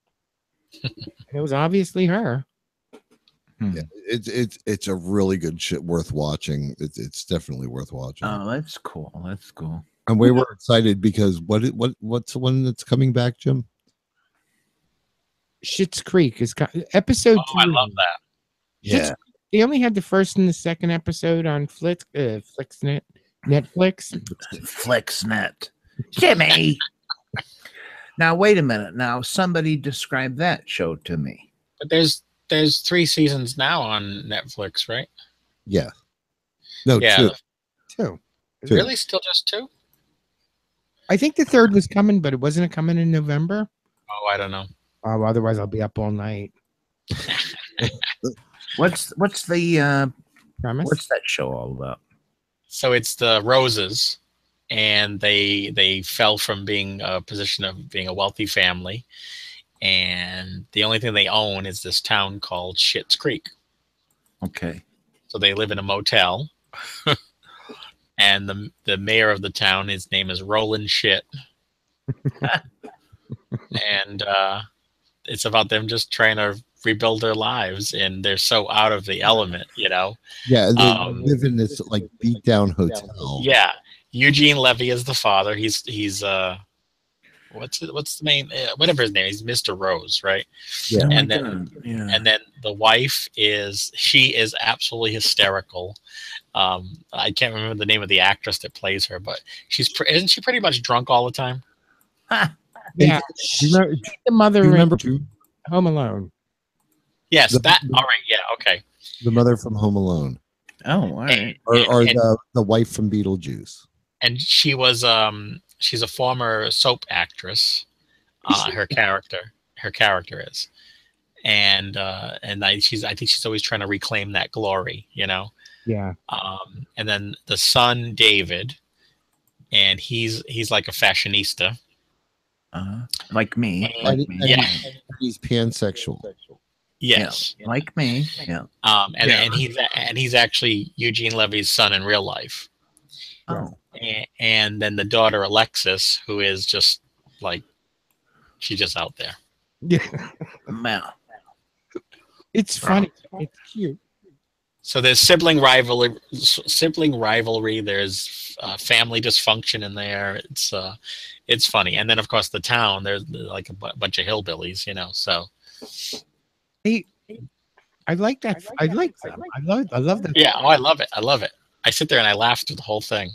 And it was obviously her. Yeah, it's a really good shit worth watching. It's definitely worth watching. Oh, that's cool. That's cool. And we were excited because what's the one that's coming back, Jim? Schitt's Creek is episode 2. I love that. Yeah. They only had the first and the second episode on Netflix. Flixnet. Jimmy. Now wait a minute. Now somebody describe that show to me. But there's 3 seasons now on Netflix, right? Yeah. No, Yeah. 2. Really? Still just 2? I think the 3rd was coming, but it wasn't coming in November. Oh, I don't know. Otherwise, I'll be up all night. What's the premise? What's that show all about? So it's the Roses, and they fell from being a position of being a wealthy family, and the only thing they own is this town called Schitt's Creek. Okay. So they live in a motel, and the mayor of the town, his name is Roland Shit, and it's about them just trying to rebuild their lives, and they're so out of the element, Yeah, they live in this like beat down hotel. Yeah, Eugene Levy is the father. He's what's the name? Whatever his name is, Mr. Rose, right? Yeah. And then the wife is absolutely hysterical. I can't remember the name of the actress that plays her, but isn't she pretty much drunk all the time? Yeah, the mother. Remember Home Alone? Yes, all right. Yeah, okay. The mother from Home Alone. Oh, all right. Or the wife from Beetlejuice. And she was she's a former soap actress. Her character is, and I think she's always trying to reclaim that glory, Yeah. And then the son David, and he's like a fashionista. Like me. Yeah. He's pansexual. Yes. Yeah, like me. Yeah. And he's actually Eugene Levy's son in real life. Oh. And then the daughter Alexis, who is just like, she's just out there. Yeah. Man. It's funny. It's cute. So there's sibling rivalry. There's family dysfunction in there. It's funny. And then of course the town. There's like a bunch of hillbillies, So I like that. I like them. I love that. Yeah. Oh, I love it. I sit there and I laugh through the whole thing.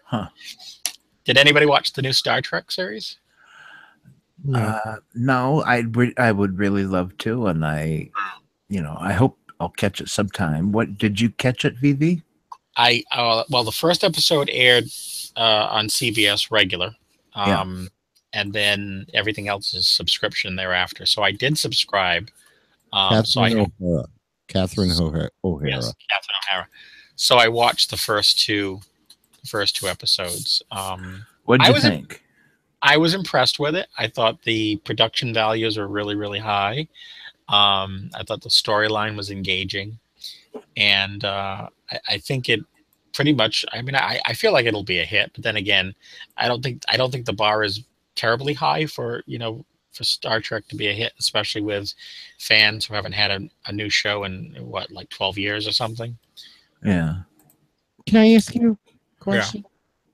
Huh. Did anybody watch the new Star Trek series? No, I would really love to, and I hope I'll catch it sometime. What did you catch it, VV? Well, the first episode aired on CBS regular, and then everything else is subscription thereafter. So I did subscribe. Catherine O'Hara. Yes, Catherine O'Hara. So I watched the first two episodes. What did you think? I was impressed with it. I thought the production values were really, really high. I thought the storyline was engaging, and I think it pretty much. I mean, I feel like it'll be a hit, but then again, I don't think the bar is terribly high for for Star Trek to be a hit, especially with fans who haven't had a new show in what, like 12 years or something. Yeah. Can I ask you a question?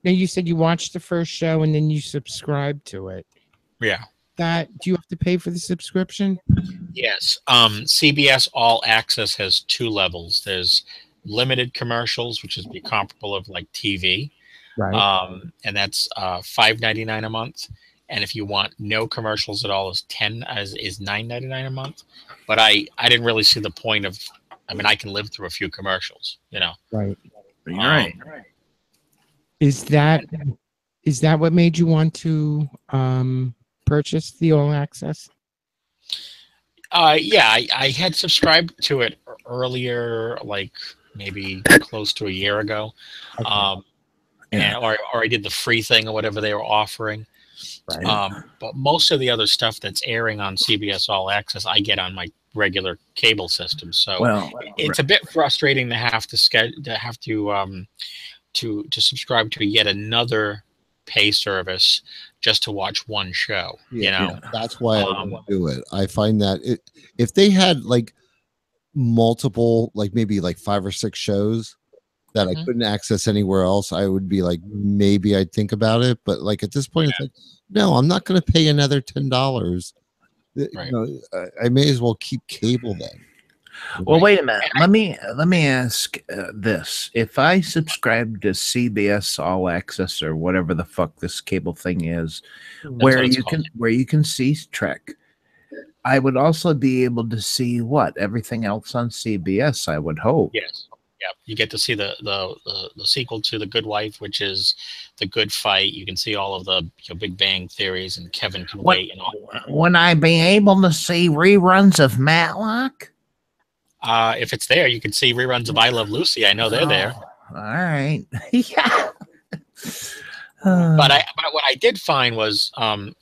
Now, you said you watched the first show and then you subscribed to it. Yeah. Do you have to pay for the subscription? Yes. CBS All Access has two levels. There's limited commercials, which is be comparable of like TV. Right. And that's $5.99 a month. And if you want no commercials at all, is $9.99 a month. But I didn't really see the point of. I mean, I can live through a few commercials, Right. Right. Is that what made you want to purchase the All Access? Yeah, I had subscribed to it earlier, like maybe close to a year ago. Yeah. Or I did the free thing or whatever they were offering. Right. But most of the other stuff that's airing on CBS All Access, I get on my regular cable system. So it's a bit frustrating to have to to subscribe to yet another pay service just to watch one show. That's why I won't do it. I find that if they had like multiple, like maybe like 5 or 6 shows that I couldn't access anywhere else, I would be like, maybe I'd think about it. But like at this point, it's like, no, I'm not going to pay another $10. Right. I may as well keep cable then. Well, wait a minute. Let me ask this: if I subscribe to CBS All Access or whatever the fuck this cable thing is, where you can see Trek, I would also be able to see everything else on CBS. I would hope. Yes. Yeah, you get to see the sequel to The Good Wife, which is The Good Fight. You can see all of the Big Bang Theories and Kevin Can Wait and all. Would I be able to see reruns of Matlock? If it's there, you can see reruns of I Love Lucy. I know they're there. All right. Yeah. But what I did find was, and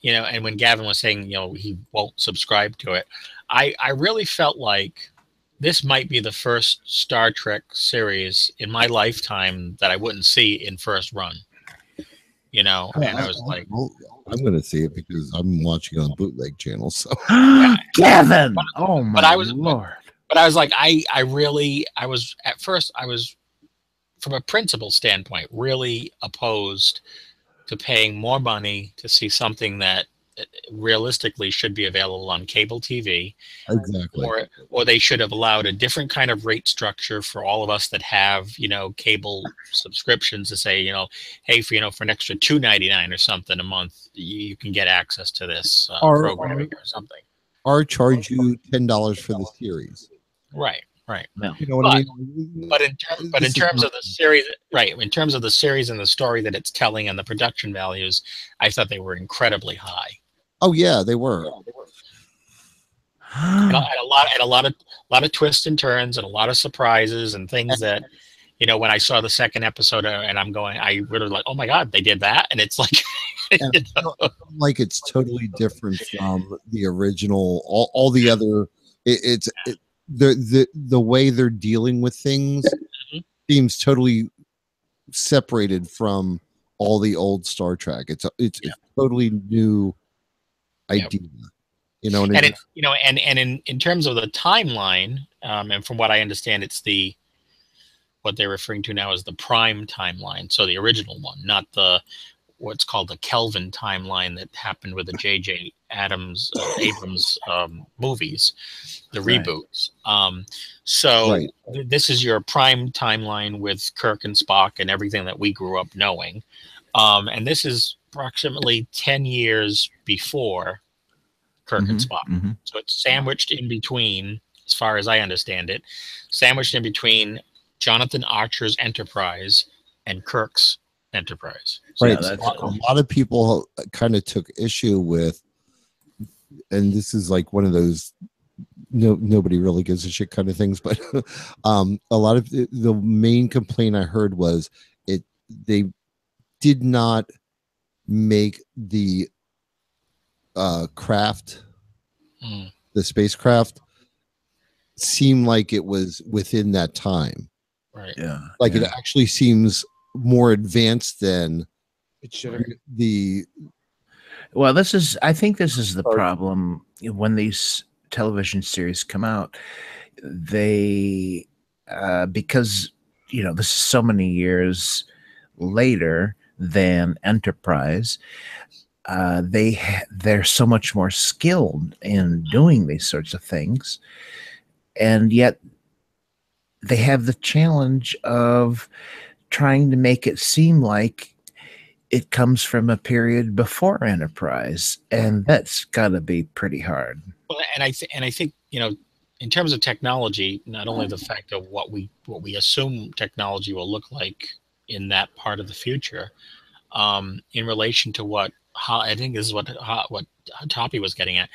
when Gavin was saying, he won't subscribe to it, I really felt like this might be the first Star Trek series in my lifetime that I wouldn't see in first run. And I was like, I'm going to see it because I'm watching it on bootleg channels. So, Gavin, Lord. But I was like, I was at first, I was from a principle standpoint really opposed to paying more money to see something that realistically should be available on cable TV. Exactly. Or they should have allowed a different kind of rate structure for all of us that have, cable subscriptions to say, hey, for an extra $2.99 or something a month, you can get access to this programming or something. Or charge you $10 for the series. Right. No. You know what I mean? But in terms of the series, right? In terms of the series and the story that it's telling and the production values, I thought they were incredibly high. Oh yeah, they were. And a lot of twists and turns and a lot of surprises and things that, when I saw the second episode and I really like, oh my God, they did that, and it's like, like it's totally different from the original. All the other, the way they're dealing with things seems totally separated from all the old Star Trek. It's a totally new idea. And in terms of the timeline, and from what I understand, it's what they're referring to now as the Prime timeline. So the original one, not what's called the Kelvin timeline that happened with the J.J. Abrams movies, the reboots. This is your Prime timeline with Kirk and Spock and everything that we grew up knowing. And this is approximately 10 years before Kirk and Spock. Mm-hmm. So it's sandwiched in between, as far as I understand it, sandwiched in between Jonathan Archer's Enterprise and Kirk's Enterprise. So right. A lot of people kind of took issue with, and this is like one of those nobody really gives a shit kind of things, but a lot of the main complaint I heard was they did not make the craft, the spacecraft, seem like it was within that time. Right. Yeah. Like yeah. it actually seems more advanced than It should have. the Well, I think this is the problem when these television series come out. They, because, this is so many years later than Enterprise, they're so much more skilled in doing these sorts of things. And yet they have the challenge of trying to make it seem like it comes from a period before Enterprise, and that's got to be pretty hard. Well, and I think in terms of technology, not only the fact of what we assume technology will look like in that part of the future, in relation to what I think this is what Toppy was getting at,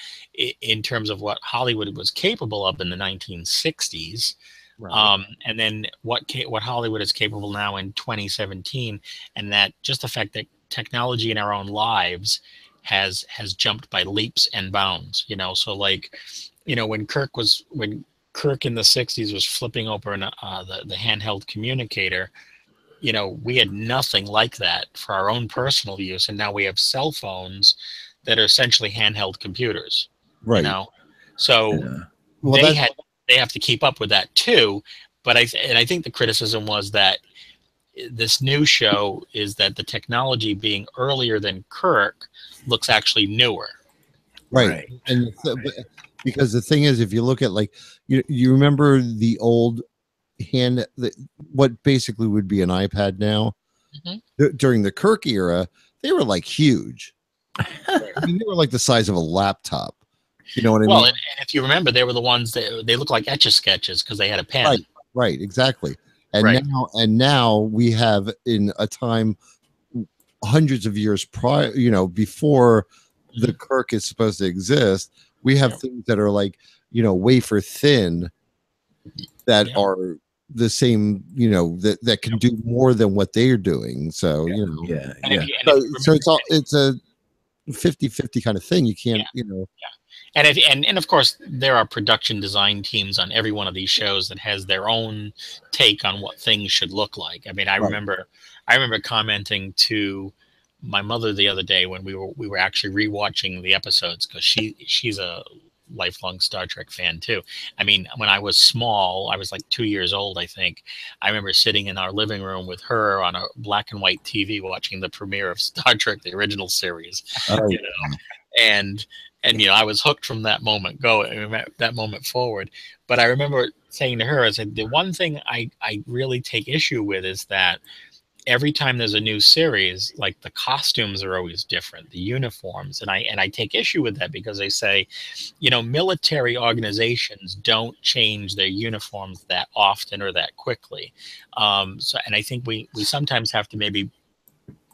in terms of what Hollywood was capable of in the 1960s. Right. And then what Hollywood is capable now in 2017, and that just the fact that technology in our own lives has jumped by leaps and bounds. So like, when Kirk in the 60s was flipping open the handheld communicator, we had nothing like that for our own personal use, and now we have cell phones that are essentially handheld computers. right. So Yeah. Well, they have to keep up with that too. But I think the criticism was that this new show is that the technology being earlier than Kirk looks actually newer. right. And because the thing is, if you look at like you remember the old what basically would be an iPad now, during the Kirk era, they were like huge. I mean, they were like the size of a laptop. You know what I Well, mean? and if you remember, they were the ones that they look like Etch-a-Sketches because they had a pen. Right, exactly. And Right. now we have, in a time hundreds of years prior, before the Kirk is supposed to exist, we have things that are like, wafer thin that are the same, that can do more than what they're doing. So, Yeah. And Yeah. if you- and if you so remember- it's a 50-50 kind of thing. You can't, And of course, there are production design teams on every one of these shows that has their own take on what things should look like. I mean, I remember commenting to my mother the other day when we were actually rewatching the episodes, because she's a lifelong Star Trek fan too. I mean, when I was small, I was like 2 years old, I think. I remember sitting in our living room with her on a black and white TV watching the premiere of Star Trek, the original series. Oh, And I was hooked from that moment forward. But I remember saying to her, I said, the one thing I really take issue with is that every time there's a new series, like the costumes are always different, the uniforms, and I take issue with that because they say, military organizations don't change their uniforms that often or that quickly. And I think we sometimes have to maybe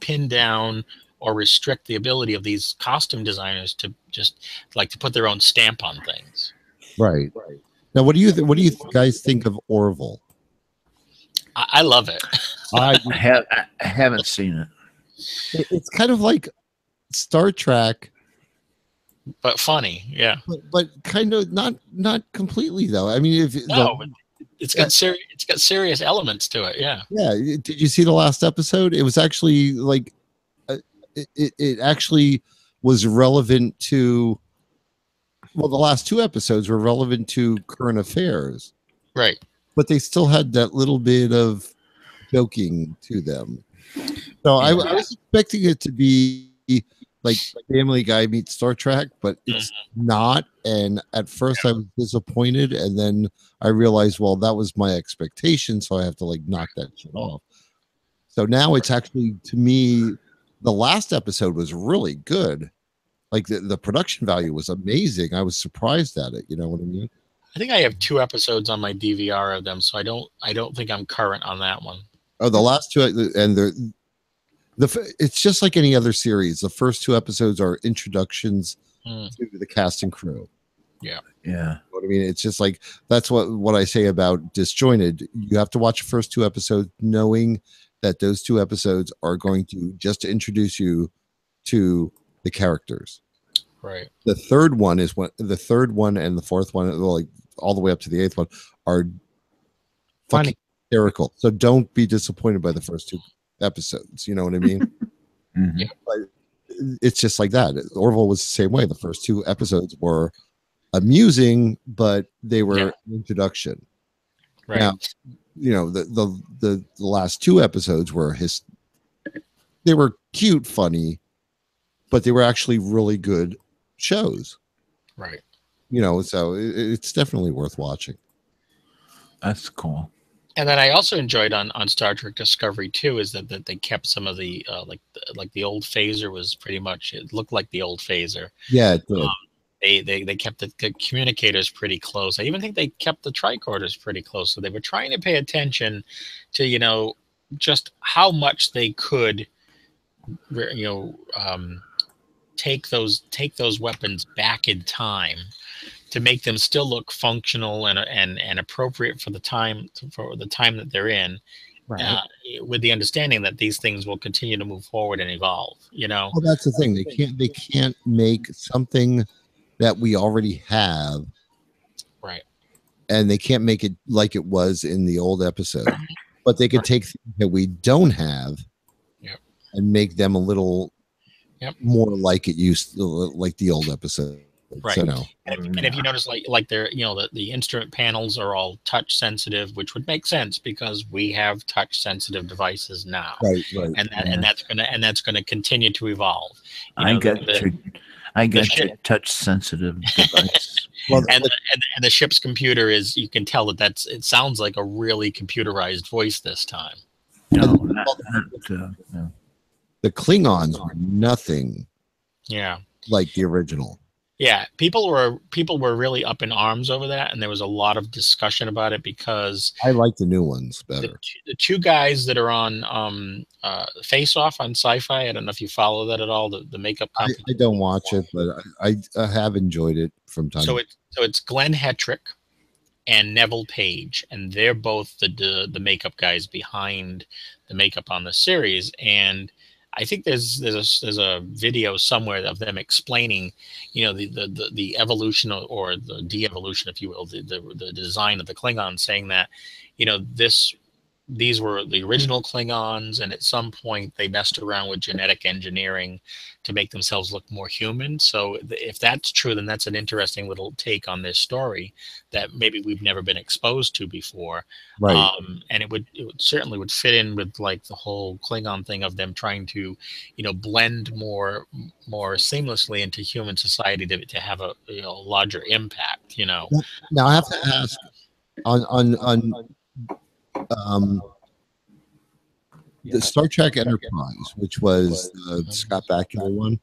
pin down or restrict the ability of these costume designers to just like to put their own stamp on things. right. Now, what do you guys think of Orville? I love it. I haven't seen it. It's kind of like Star Trek, But funny, yeah. but kind of not completely though. I mean, It's got serious elements to it. Yeah. Yeah. Did you see the last episode? It was actually like it actually was relevant to. Well, the last two episodes were relevant to current affairs, Right. but they still had that little bit of joking to them. So I was expecting it to be like Family Guy meets Star Trek, but it's not. And at first I was disappointed, and then I realized, well, that was my expectation, so I have to like knock that shit off. So now it's actually, to me, the last episode was really good. Like the production value was amazing. I was surprised at it. You know what I mean? I think I have 2 episodes on my DVR of them, so I don't think I'm current on that one. Oh, the last two, and it's just like any other series. The first 2 episodes are introductions to the cast and crew. Yeah. Yeah. You know what I mean? It's just like, that's what I say about Disjointed. You have to watch the first 2 episodes knowing that those 2 episodes are going to just introduce you to the characters. Right. The third one and the fourth one, like all the way up to the 8th one are Funny. fucking hysterical. So don't be disappointed by the first 2 episodes. You know what I mean? Mhm. But it's just like that. Orville was the same way. The first 2 episodes were amusing, but they were an introduction. Right. Now, the last 2 episodes were they were cute, funny, but they were actually really good shows. Right. So it's definitely worth watching. That's cool. And then I also enjoyed on Star Trek Discovery too is that they kept some of the like the old phaser was pretty much, it looked like the old phaser. Yeah, it did. They kept the communicators pretty close. I even think they kept the tricorders pretty close. So they were trying to pay attention to just how much they could take those weapons back in time to make them still look functional and appropriate for the time that they're in, Right. with the understanding that these things will continue to move forward and evolve. Well, that's the thing. They can't make something that we already have, right? And they can't make it like it was in the old episode, but they could take things that we don't have, and make them a little more like it used, like the old episode. Right. So, And if you notice, like they're the instrument panels are all touch sensitive, which would make sense because we have touch sensitive devices now, right. And that's gonna continue to evolve. I got your touch sensitive device. and the ship's computer is, you can tell that it sounds like a really computerized voice this time. No. The Klingons were nothing like the original. Yeah, people were really up in arms over that, and there was a lot of discussion about it because I like the new ones better. The 2 guys that are on Face Off on Sci-Fi, I don't know if you follow that at all. The makeup company. I don't watch it, but I have enjoyed it from time. So it's Glenn Hetrick and Neville Page, and they're both the makeup guys behind the makeup on the series. And I think there's a video somewhere of them explaining, the evolution or the de-evolution, if you will, the design of the Klingons, saying that, these were the original Klingons, and at some point they messed around with genetic engineering to make themselves look more human. So if that's true, then that's an interesting little take on this story that maybe we've never been exposed to before. Right. And it certainly would fit in with like the whole Klingon thing of them trying to, blend more seamlessly into human society to have a larger impact. Now I have to ask on the Star Trek Enterprise, which was the Scott Bakula one.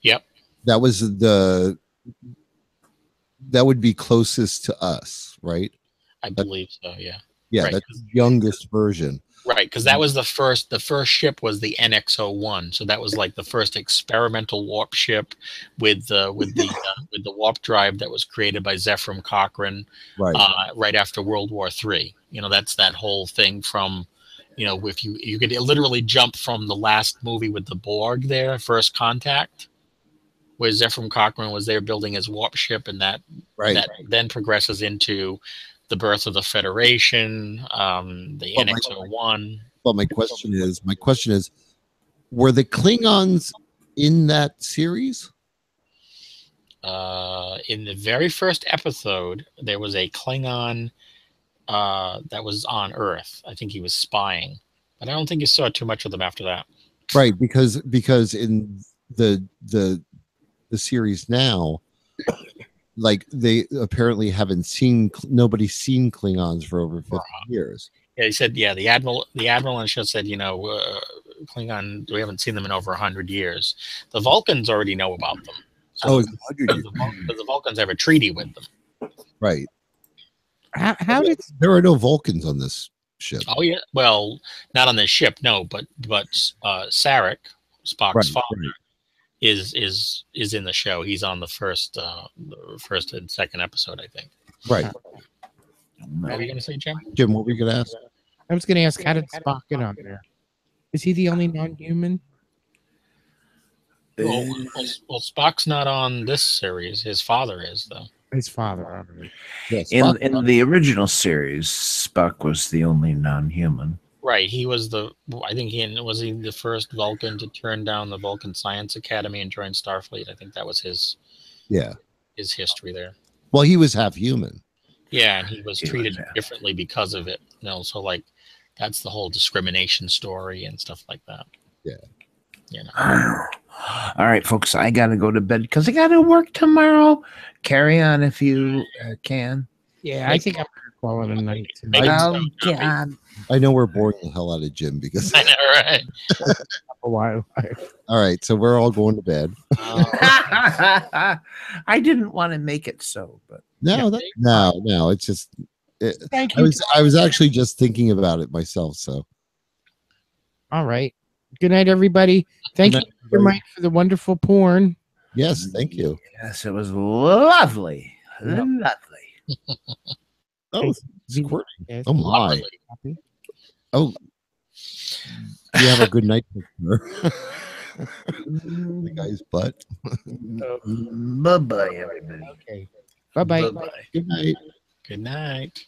Yep. That would be closest to us, right? I believe so. Yeah. Yeah, right. That's the youngest version. Right, because that was the first ship was the NX-01, so that was like the first experimental warp ship with the warp drive that was created by Zefram Cochrane, right after World War III. That's that whole thing from, if you could literally jump from the last movie with the Borg there, First Contact, where Zefram Cochrane was there building his warp ship, and that then progresses into the birth of the Federation, the NX-01. But my question is, were the Klingons in that series? In the very first episode, there was a Klingon that was on Earth. I think he was spying, but I don't think you saw too much of them after that. Right, because in the series now, like they apparently nobody's seen Klingons for over 50 years. Yeah, he said, the admiral on the show said, Klingon, we haven't seen them in over 100 years. The Vulcans already know about them. So because the Vulcans have a treaty with them. Right. How did there are no Vulcans on this ship? Oh yeah, well, not on this ship, no, but Sarek, Spock's father, is in the show. He's on the first and second episode, I think. Right. What were you gonna say, Jim? Jim, what were you gonna ask? I was gonna ask, how did Spock get on there? Is he the only non-human? Well, Spock's not on this series. His father is, though. His father. Yes, In the original series, Spock was the only non-human. Right. He was I think was he the first Vulcan to turn down the Vulcan Science Academy and join Starfleet. I think that was his history there. Well, he was half human. Yeah, and he was treated differently because of it. So like that's the whole discrimination story and stuff like that. Yeah. All right, folks, I got to go to bed because I got to work tomorrow. Carry on if you can. Yeah, I think I'm going to call it a night. Oh, God. I know we're boring the hell out of Jim because I know, right? A while. All right, so we're all going to bed. I didn't want to make it so, but No, it's just. Thank you. I was actually just thinking about it myself. So. All right. Good night, everybody. Thank you, Mike, for the wonderful porn. Yes, thank you. Yes, it was lovely. Yep. Lovely. Oh, squirting. Oh, my. Oh. You have a good night picture. The guy's butt. Bye-bye, everybody. Okay. Bye-bye. Good night. Good night.